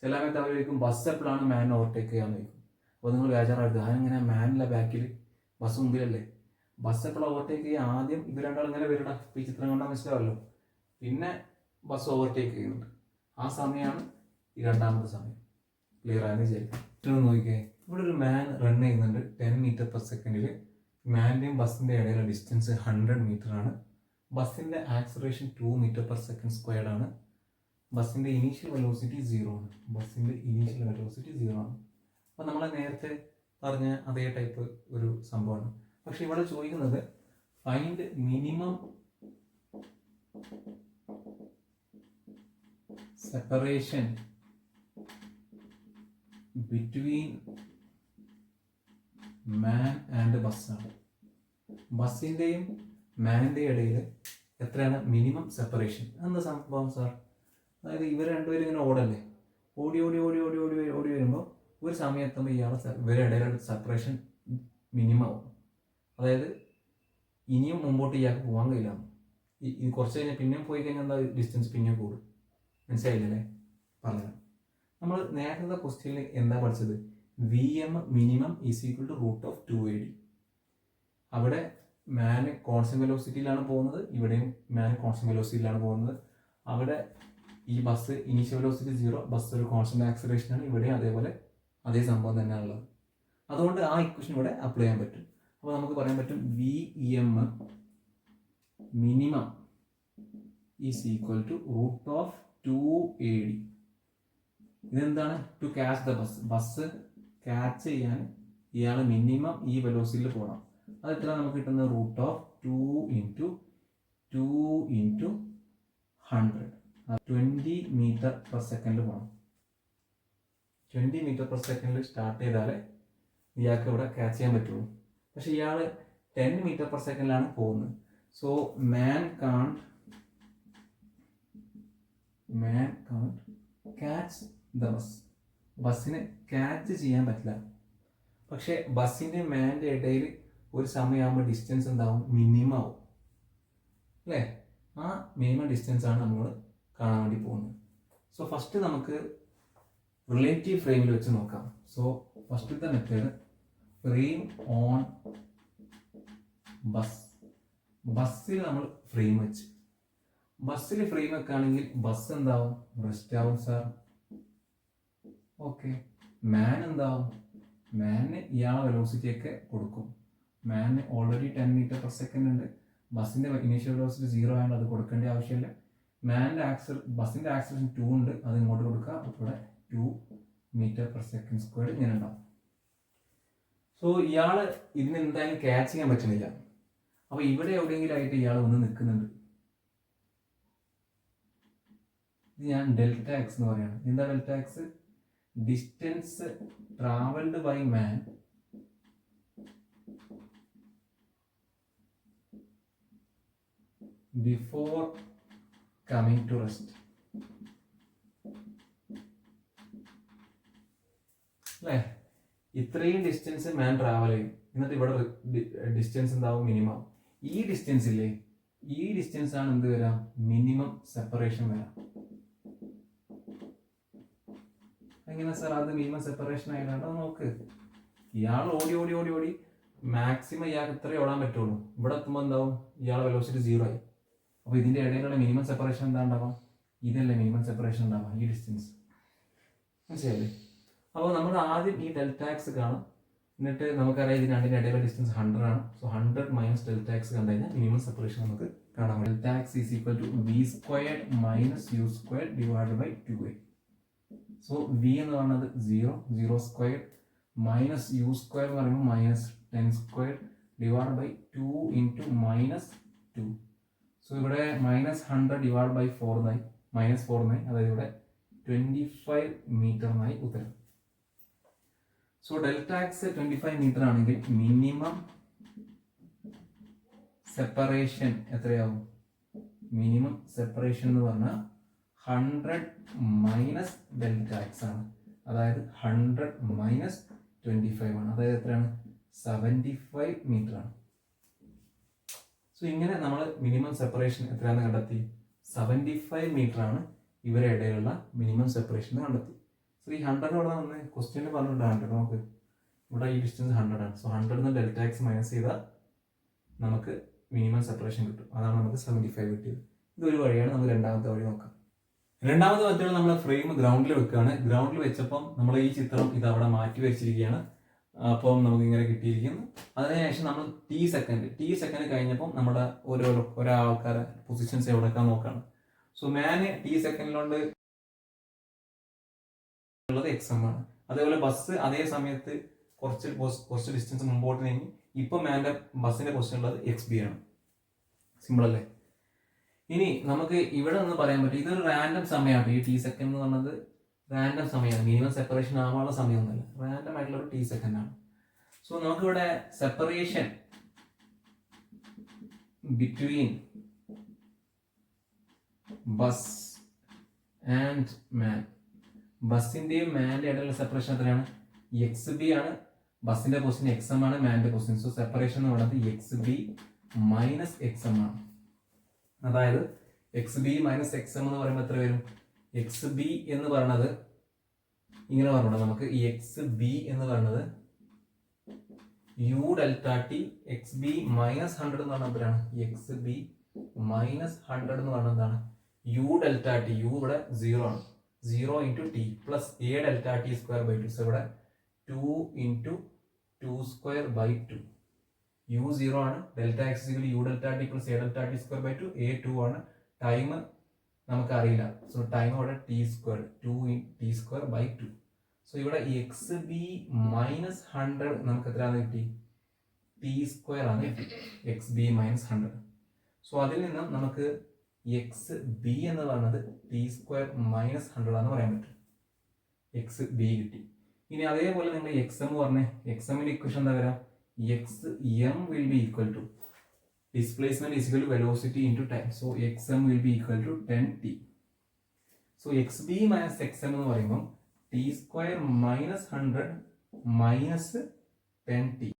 ചില സമയത്ത് അവർ ചോദിക്കും ബസ് എപ്പോഴാണ് മാൻ ഓവർടേക്ക് ചെയ്യാൻ ചോദിക്കും. അപ്പോൾ നിങ്ങൾ ബേജാറായിട്ട്, അതിങ്ങനെ മാനില്ല ബാക്കിൽ ബസ് മുമ്പിലല്ലേ, ബസ് എപ്പോഴും ഓവർടേക്ക് ചെയ്യുക, ആദ്യം ഇവർ രണ്ടാളും ഇങ്ങനെ വരണം, ഈ ചിത്രം കണ്ടാൽ മനസ്സിലാവല്ലോ, പിന്നെ ബസ് ഓവർടേക്ക് ചെയ്യുന്നുണ്ട്. ആ സമയമാണ് ഈ രണ്ടാമത്തെ സമയം. ക്ലിയർ ആയെന്ന് വിചാരിക്കും. നോക്കിക്കേ, ഇവിടെ ഒരു മാൻ റൺ ചെയ്യുന്നുണ്ട് 10 മീറ്റർ പെർ സെക്കൻഡിൽ. മാൻ്റെയും ബസ്സിൻ്റെ ഇടയിലുള്ള ഡിസ്റ്റൻസ് 100 മീറ്റർ ആണ്. ബസ്സിൻ്റെ acceleration 2 metre per second squared ആണ്. ബസ്സിൻ്റെ ഇനീഷ്യൽ വെലോസിറ്റി 0 ആണ്. ബസ്സിൻ്റെ ഇനീഷ്യൽ വെലോസിറ്റി 0 ആണ്. അപ്പോൾ നമ്മൾ നേരത്തെ പറഞ്ഞ അതേ ടൈപ്പ് ഒരു സംഭവമാണ്. പക്ഷെ ഇവിടെ ചോദിക്കുന്നത് find minimum separation between man and ബസ്സാണ്. ബസ്സിൻ്റെയും മാനിൻ്റെയും ഇടയിൽ എത്രയാണ് മിനിമം സെപ്പറേഷൻ? എന്താ സംഭവം സാർ? അതായത് ഇവർ രണ്ടുപേരും ഇങ്ങനെ ഓടല്ലേ, ഓടി ഓടി ഓടി ഓടി ഓടി ഓടി വരുമ്പോൾ ഒരു സമയത്തുമ്പോൾ ഇവരുടെ ഇടയിലുള്ള സെപ്പറേഷൻ മിനിമം ആവും. അതായത് ഇനിയും മുമ്പോട്ട് ഇയാൾക്ക് പോകാൻ കഴിയില്ല. ഇത് കുറച്ച് കഴിഞ്ഞാൽ പിന്നെയും പോയി കഴിഞ്ഞാൽ എന്താ ഡിസ്റ്റൻസ് പിന്നെയും കൂടും. മനസ്സിലായില്ലേ? പറയാം. നമ്മൾ നേരത്തെ ക്വസ്റ്റ്യനിൽ എന്താ പഠിച്ചത്? VM minimum is equal to √2AD. അവിടെ മാന് കോൺസ്റ്റന്റ് വെലോസിറ്റിയിലാണ് പോകുന്നത്, ഇവിടെയും മാൻ കോൺസ്റ്റന്റ് വെലോസിറ്റിയിലാണ് പോകുന്നത്. അവിടെ ഈ ബസ് ഇനീഷ്യൽ വെലോസിറ്റി 0, ബസ് ഒരു കോൺസ്റ്റന്റ് ആക്സലറേഷനാണ്. ഇവിടെയും അതേപോലെ അതേ സംഭവം തന്നെയാണ് ഉള്ളത്. അതുകൊണ്ട് ആ ഇക്വേഷൻ ഇവിടെ അപ്ലൈ ചെയ്യാൻ പറ്റും. അപ്പോൾ നമുക്ക് പറയാൻ പറ്റും VM minimum is equal to √2AD. ഇതെന്താണ്? To catch the bus. Bus catch ചെയ്യാൻ ഇയാൾ മിനിമം ഈ വെലോസിറ്റിയിൽ പോകണം. അത് എത്ര നമുക്ക് കിട്ടുന്നത്? √2 × 100, 20 മീറ്റർ പെർ സെക്കൻഡിൽ പോകണം. 20 മീറ്റർ പെർ സെക്കൻഡിൽ സ്റ്റാർട്ട് ചെയ്താലേ ഇയാൾക്ക് ഇവിടെ ക്യാച്ച് ചെയ്യാൻ പറ്റുള്ളൂ. പക്ഷെ ഇയാൾ 10 മീറ്റർ പെർ സെക്കൻഡിലാണ് പോകുന്നത്. So man can't catch the bus. ബസ്സിന് ക്യാച്ച് ചെയ്യാൻ പറ്റില്ല. പക്ഷെ ബസ്സിൻ്റെ മാൻ്റെ ഇടയിൽ ഒരു സമയമാകുമ്പോൾ ഡിസ്റ്റൻസ് എന്താവും? മിനിമം ആവും അല്ലേ? ആ മിനിമം ഡിസ്റ്റൻസ് ആണ് നമ്മൾ കാണാൻ വേണ്ടി പോകുന്നത്. സോ ഫസ്റ്റ് നമുക്ക് റിലേറ്റീവ് ഫ്രെയിമിൽ വെച്ച് നോക്കാം. സോ ഫസ്റ്റത്തെ മെത്തേഡ് ഫ്രെയിം ഓൺ ബസ്. ബസ്സിൽ നമ്മൾ ഫ്രെയിം വെച്ച്, ബസ്സിൽ ഫ്രെയിം വെക്കുകയാണെങ്കിൽ ബസ് എന്താവും? റെസ്റ്റ് ആവും സാർ. ഓക്കെ. മാൻ എന്താവും? മാന് ഇയാളെ വെലോസിറ്റിയൊക്കെ കൊടുക്കും. മാന് ഓൾറെഡി 10 മീറ്റർ പെർ സെക്കൻഡ് ഉണ്ട്. ബസ്സിൻ്റെ ഇനീഷ്യൽ വെലോസിറ്റി 0 ആയതുകൊണ്ട് അത് കൊടുക്കേണ്ട ആവശ്യമില്ല. ബസ്സിൻ്റെ ആക്സലറേഷൻ 2 ഉണ്ട്, അത് ഇങ്ങോട്ട് കൊടുക്കുക. ഇവിടെ 2 മീറ്റർ പെർ സെക്കൻഡ് സ്ക്വയർഡ് ഇങ്ങനെ ഉണ്ടാവും. സോ ഇയാൾ ഇതിന് എന്തായാലും ക്യാച്ച് ചെയ്യാൻ പറ്റുന്നില്ല. അപ്പോൾ ഇവിടെ എവിടെയെങ്കിലും ആയിട്ട് ഇയാൾ വന്ന് നിൽക്കുന്നുണ്ട്. ഇത് ഞാൻ Δx എന്ന് പറയുകയാണ്. എന്താ Δx? Distance travelled by man before coming to rest അല്ലേ? ഇത്രയും ഡിസ്റ്റൻസ് മാൻ ട്രാവൽ ചെയ്യും. എന്നിട്ട് ഇവിടെ ഡിസ്റ്റൻസ് എന്താവും? മിനിമം. ഈ ഡിസ്റ്റൻസ് ഇല്ലേ, ഈ ഡിസ്റ്റൻസ് ആണ് എന്ത് വരാം? മിനിമം സെപ്പറേഷൻ വരാം. എങ്ങനെ സാർ അത് മിനിമം സെപ്പറേഷൻ ആയിട്ടാണോ? നോക്ക്, ഇയാൾ ഓടി ഓടി ഓടി ഓടി മാക്സിമം ഇയാൾക്ക് ഇത്രേ ഓടാൻ പറ്റുള്ളൂ. ഇവിടെ എത്തുമ്പോൾ എന്താവും? ഇയാളെ വെലോസിറ്റി 0 ആയി. അപ്പോൾ ഇതിൻ്റെ ഇടയിലുള്ള മിനിമം സെപ്പറേഷൻ എന്താ ഉണ്ടാവാം? ഇതല്ലേ മിനിമം സെപ്പറേഷൻ ഉണ്ടാവാം, ഈ ഡിസ്റ്റൻസ്. മനസ്സിലായില്ലേ? അപ്പോൾ നമ്മൾ ആദ്യം ഈ Δx കാണും. എന്നിട്ട് നമുക്കറിയാം ഇത് രണ്ടിൻ്റെ ഇടയിലുള്ള ഡിസ്റ്റൻസ് 100 ആണ്. സോ 100 - Δx കണ്ടു കഴിഞ്ഞാൽ മിനിമം സെപ്പറേഷൻ നമുക്ക് കാണാൻ പറ്റും. Δx = v² - u²/2a. So v എന്ന് പറയുന്നത് 0, 0² - u² എന്ന് പറയുമ്പോൾ -10² / 2 × -2. സോ ഇവിടെ -100/4 എന്നായി, -4 എന്നായി. അതായത് ഇവിടെ 25 മീറ്റർ എന്നായി ഉത്തരം. സോ Δx 25 മീറ്റർ ആണെങ്കിൽ മിനിമം സെപ്പറേഷൻ എത്രയാവും? മിനിമം സെപ്പറേഷൻ എന്ന് പറഞ്ഞാൽ 100 - Δx ആണ്. അതായത് 100 - 25 ആണ്. അതായത് എത്രയാണ്? 75 മീറ്റർ ആണ്. സോ ഇങ്ങനെ നമ്മൾ മിനിമം സെപ്പറേഷൻ എത്രയാണെന്ന് കണ്ടെത്തി? 75 മീറ്റർ ആണ് ഇവരുടെ ഇടയിലുള്ള മിനിമം സെപ്പറേഷൻ കണ്ടെത്തി. സോ ഈ 100 ഇവിടെ വന്ന് ക്വസ്റ്റ്യനിൽ പറഞ്ഞിട്ടുണ്ട് 100. നമുക്ക് ഇവിടെ ഈ ഡിസ്റ്റൻസ് 100 ആണ്. സോ 100 Δx മൈനസ് ചെയ്താൽ നമുക്ക് മിനിമം സെപ്പറേഷൻ കിട്ടും. അതാണ് നമുക്ക് 75 കിട്ടിയത്. ഇതൊരു വഴിയാണ്. നമുക്ക് രണ്ടാമത്തെ വഴി നോക്കാം. രണ്ടാമത്തെ മെത്തേഡ് നമ്മൾ ഫ്രെയിം ഗ്രൗണ്ടിൽ വെക്കുകയാണ്. ഗ്രൗണ്ടിൽ വെച്ചപ്പം നമ്മൾ ഈ ചിത്രം ഇത് അവിടെ മാറ്റി വെച്ചിരിക്കുകയാണ്. അപ്പം നമുക്ക് ഇങ്ങനെ കിട്ടിയിരിക്കുന്നു. അതിനുശേഷം നമ്മൾ ടി സെക്കൻഡ് കഴിഞ്ഞപ്പോൾ നമ്മുടെ ഓരോ ആൾക്കാരെ പൊസിഷൻസ് എവിടെയൊക്കെ നോക്കുകയാണ്. സോ മാന് ടി സെക്കൻഡിലോണ്ട് ഉള്ളത് XM ആണ്. അതേപോലെ ബസ് അതേ സമയത്ത് കുറച്ച് ഡിസ്റ്റൻസ് മുമ്പോട്ട് നീങ്ങി ഇപ്പം മാൻ്റെ ബസ്സിന്റെ പൊസിഷൻ ഉള്ളത് XB ആണ്. സിമ്പിൾ അല്ലേ? ഇനി നമുക്ക് ഇവിടെ നിന്ന് പറയാൻ പറ്റും ഇതൊരു റാൻഡം സമയമാണ്. ഈ ടി സെക്കൻഡ് എന്ന് പറഞ്ഞത് റാൻഡം സമയമാണ്, മിനിമം സെപ്പറേഷൻ ആവാനുള്ള സമയമൊന്നുമല്ല, റാൻഡം ആയിട്ടുള്ള ഒരു ടി സെക്കൻഡ് ആണ്. സോ നമുക്കിവിടെ സെപ്പറേഷൻ ബിറ്റ്വീൻ ബസ് ആൻഡ് മാൻ, ബസ്സിന്റെയും മാന്റെ ഇടയിലുള്ള സെപ്പറേഷൻ എത്രയാണ്? XB ആണ്. ബസ്സിന്റെ പൊസിഷൻ XM ആണ്, മാന്റെ പൊസിഷൻ. സോ സെപ്പറേഷൻ എന്ന് പറയുന്നത് XB മൈനസ് XM ആണ്. അതായത് XB മൈനസ് XM എന്ന് പറയുമ്പോൾ എത്ര വരും? XB എന്ന് പറയുന്നത് ഇങ്ങനെ പറഞ്ഞോളൂ, നമുക്ക് ഈ XB എന്ന് പറയുന്നത് U delta T XB minus 100 എന്ന് പറഞ്ഞാൽ എത്രയാണ്? XB മൈനസ് 100 എന്ന് പറഞ്ഞാൽ എന്താണ്? U ഡെൽറ്റ ടി, U ഇവിടെ 0 ആണ്, 0 into t plus a delta t square by 2. So ഇവിടെ 2 ഇൻറ്റു 2 സ്ക്വയർ ബൈ 2. U 0 ആണ്, delta x U delta t plus a delta t square by 2. A 2 ആണ്, time നമുക്ക് അറിയില്ല. സോ ടൈം ഇവിടെ t square, 2 t square by 2. So ഇവിടെ XB minus 100 നമുക്ക് എത്രയാണ് കിട്ടി? ടി സ്ക്വയർ ആണ് കിട്ടി, XB മൈനസ് 100. സോ അതിൽ നിന്നും നമുക്ക് XB എന്ന് പറയുന്നത് ടി സ്ക്വയർ മൈനസ് 100 ആണെന്ന് പറയാൻ പറ്റും. XB കിട്ടി. ഇനി അതേപോലെ നിങ്ങൾ XM പറഞ്ഞേ, XMന്റെ ഇക്വേഷൻ എന്താ വരാം? XM will be equal to displacement is equal to velocity into time. So XM will be equal to 10t. So XB minus XM എന്ന് പറയുമ്പോൾ T square minus 100 minus 10t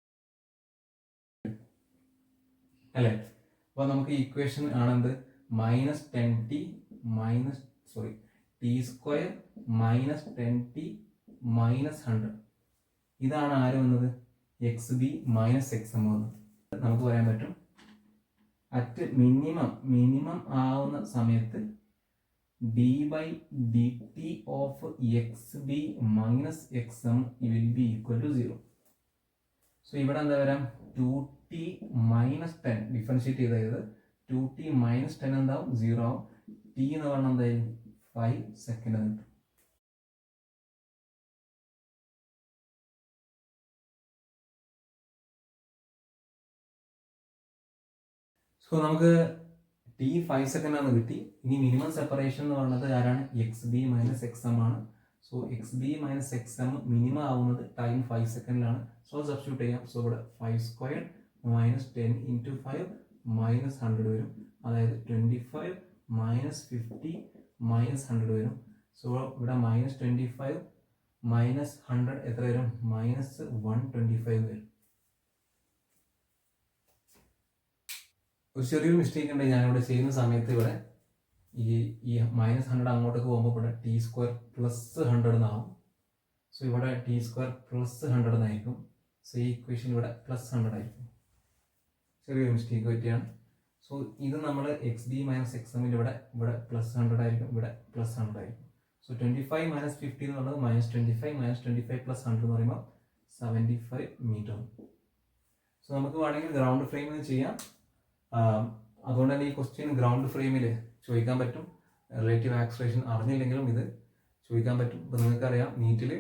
അല്ലേ? അപ്പോൾ നമുക്ക് ഇക്വേഷൻ ആണെന്ത്? Minus 10t minus T square minus 10t minus 100. ഇതാണ് ആര് വന്നത്? XB minus XM വന്നത്. നമുക്ക് പറയാൻ പറ്റും അറ്റ് മിനിമം ആവുന്ന സമയത്ത് d/dt of XB minus XM will be equal to 0. So ഇവിടെ എന്താ വരാം? 2t മൈനസ് 10 ഡിഫറൻഷിയേറ്റ് ചെയ്തത് 2t മൈനസ് 10 എന്താവും? 0 ആവും. t എന്ന് പറഞ്ഞാൽ എന്തായാലും 5 സെക്കൻഡ് കിട്ടും. സോ നമുക്ക് ടി 5 സെക്കൻഡ് ആണ് കിട്ടി. ഇനി മിനിമം സെപ്പറേഷൻ എന്ന് പറയുന്നത് ആരാണ്? XB മൈനസ് XM ആണ്. So XB minus XM minimum ആവുന്നത് ടൈം 5 സെക്കൻഡിലാണ്. സോ സബ്സ്റ്റിറ്റ്യൂട്ട് ചെയ്യാം. സോ ഇവിടെ 5 സ്ക്വയർ മൈനസ് 10 ഇൻറ്റു 5 മൈനസ് 100 വരും. അതായത് 25 മൈനസ് 50 മൈനസ് 100 വരും. സോ ഇവിടെ മൈനസ് 25 മൈനസ് 100 എത്ര വരും? മൈനസ് 125 വരും. ഒരു ചെറിയൊരു മിസ്റ്റേക്ക് ഉണ്ട് ഞാനിവിടെ ചെയ്യുന്ന സമയത്ത്. ഇവിടെ ഈ മൈനസ് 100 അങ്ങോട്ടേക്ക് പോകുമ്പോൾ ഇവിടെ ടി സ്ക്വയർ പ്ലസ് 100 എന്നാവും. സോ ഇവിടെ ടി സ്ക്വയർ പ്ലസ് 100 എന്നായിരിക്കും. സോ ഈ ഇക്വേഷൻ ഇവിടെ പ്ലസ് 100 ആയിരിക്കും. ചെറിയൊരു മിസ്റ്റേക്ക് പറ്റിയാണ്. സോ ഇത് നമ്മൾ XB മൈനസ് XMൽ ഇവിടെ പ്ലസ് 100 ആയിരിക്കും, ഇവിടെ പ്ലസ് 100 ആയിരിക്കും. സോ 25 മൈനസ് 50 എന്ന് പറയുന്നത് മൈനസ് 25 മൈനസ് 25 പ്ലസ് 100 എന്ന് പറയുമ്പോൾ 75 മീറ്റർ. സോ നമുക്ക് വേണമെങ്കിൽ ഗ്രൗണ്ട് ഫ്രെയിമിൽ ചെയ്യാം. അതുകൊണ്ട് തന്നെ ഈ ക്വസ്റ്റ്യൻ ഗ്രൗണ്ട് ഫ്രെയിമിൽ ചോദിക്കാൻ പറ്റും. റിലേറ്റീവ് ആക്സലറേഷൻ അറിഞ്ഞില്ലെങ്കിലും ഇത് ചോദിക്കാൻ പറ്റും. ഇപ്പോൾ നിങ്ങൾക്കറിയാം നീറ്റിൽ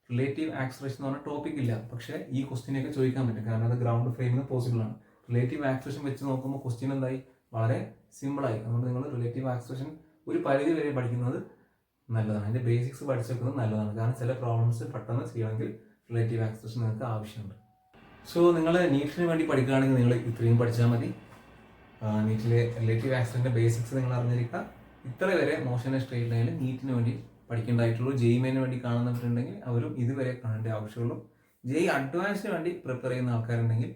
റിലേറ്റീവ് ആക്സലറേഷൻ എന്ന് പറഞ്ഞ ടോപ്പിക് ഇല്ല, പക്ഷേ ഈ ക്വസ്റ്റ്യനൊക്കെ ചോദിക്കാൻ പറ്റും, കാരണം അത് ഗ്രൗണ്ട് ഫ്രെയിമിൽ പോസിബിൾ ആണ്. റിലേറ്റീവ് ആക്സലറേഷൻ വെച്ച് നോക്കുമ്പോൾ ക്വസ്റ്റ്യൻ എന്തായി? വളരെ സിമ്പിളായി. അതുകൊണ്ട് നിങ്ങൾ റിലേറ്റീവ് ആക്സലറേഷൻ ഒരു പരിധി വരെ പഠിക്കുന്നത് നല്ലതാണ്. അതിൻ്റെ ബേസിക്സ് പഠിച്ചു വെക്കുന്നത് നല്ലതാണ്, കാരണം ചില പ്രോബ്ലംസ് പെട്ടെന്ന് ചെയ്യണമെങ്കിൽ റിലേറ്റീവ് ആക്സലറേഷൻ നിങ്ങൾക്ക് ആവശ്യമുണ്ട്. സോ നിങ്ങൾ നീറ്റിന് വേണ്ടി പഠിക്കുകയാണെങ്കിൽ നിങ്ങൾ ഇത്രയും പഠിച്ചാൽ മതി. നീറ്റിലെ റിലേറ്റീവ് ആക്സലറേഷൻ്റെ ബേസിക്സ് നിങ്ങൾ അറിഞ്ഞിരിക്കുക. ഇത്ര വരെ മോഷൻ സ്ട്രെയിറ്റ് ലൈനിൽ നീറ്റിന് വേണ്ടി പഠിക്കേണ്ടതായിട്ടുള്ളൂ. JEE മെയിന് വേണ്ടി കാണുന്നവരുണ്ടെങ്കിൽ അവരും ഇതുവരെ കാണേണ്ട ആവശ്യമുള്ളൂ. JEE അഡ്വാൻസിന് വേണ്ടി പ്രിപ്പയർ ചെയ്യുന്ന ആൾക്കാരുണ്ടെങ്കിൽ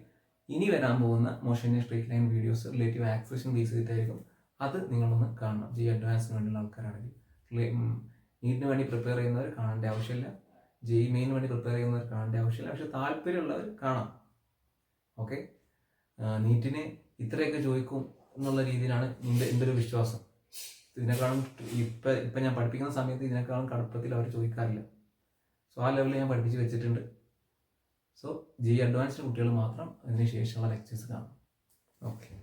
ഇനി വരാൻ പോകുന്ന motion straight line videos relative acceleration base ചെയ്തിട്ടായിരിക്കും. അത് നിങ്ങളൊന്ന് കാണണം. JEE അഡ്വാൻസിന് വേണ്ടിയുള്ള ആൾക്കാരാണെങ്കിൽ. നീറ്റിന് വേണ്ടി പ്രിപ്പയർ ചെയ്യുന്നവർ കാണേണ്ട ആവശ്യമില്ല, JEE മെയിന് വേണ്ടി പ്രിപ്പയർ ചെയ്യുന്നവർ കാണേണ്ട ആവശ്യമില്ല, പക്ഷെ താല്പര്യമുള്ളവർ കാണാം. ഓക്കെ, നീറ്റിന് ഇത്രയൊക്കെ ചോദിക്കും എന്നുള്ള രീതിയിലാണ് എൻ്റെ ഒരു വിശ്വാസം. ഇതിനേക്കാളും ഇപ്പം ഞാൻ പഠിപ്പിക്കുന്ന സമയത്ത് ഇതിനേക്കാളും കടുപ്പത്തിൽ അവർ ചോദിക്കാറില്ല. സോ ആ ലെവലിൽ ഞാൻ പഠിപ്പിച്ച് വെച്ചിട്ടുണ്ട്. സോ ജി അഡ്വാൻസ്ഡ് കുട്ടികൾ മാത്രം അതിന് ശേഷമുള്ള ലെക്ചേഴ്സ് കാണും. ഓക്കെ.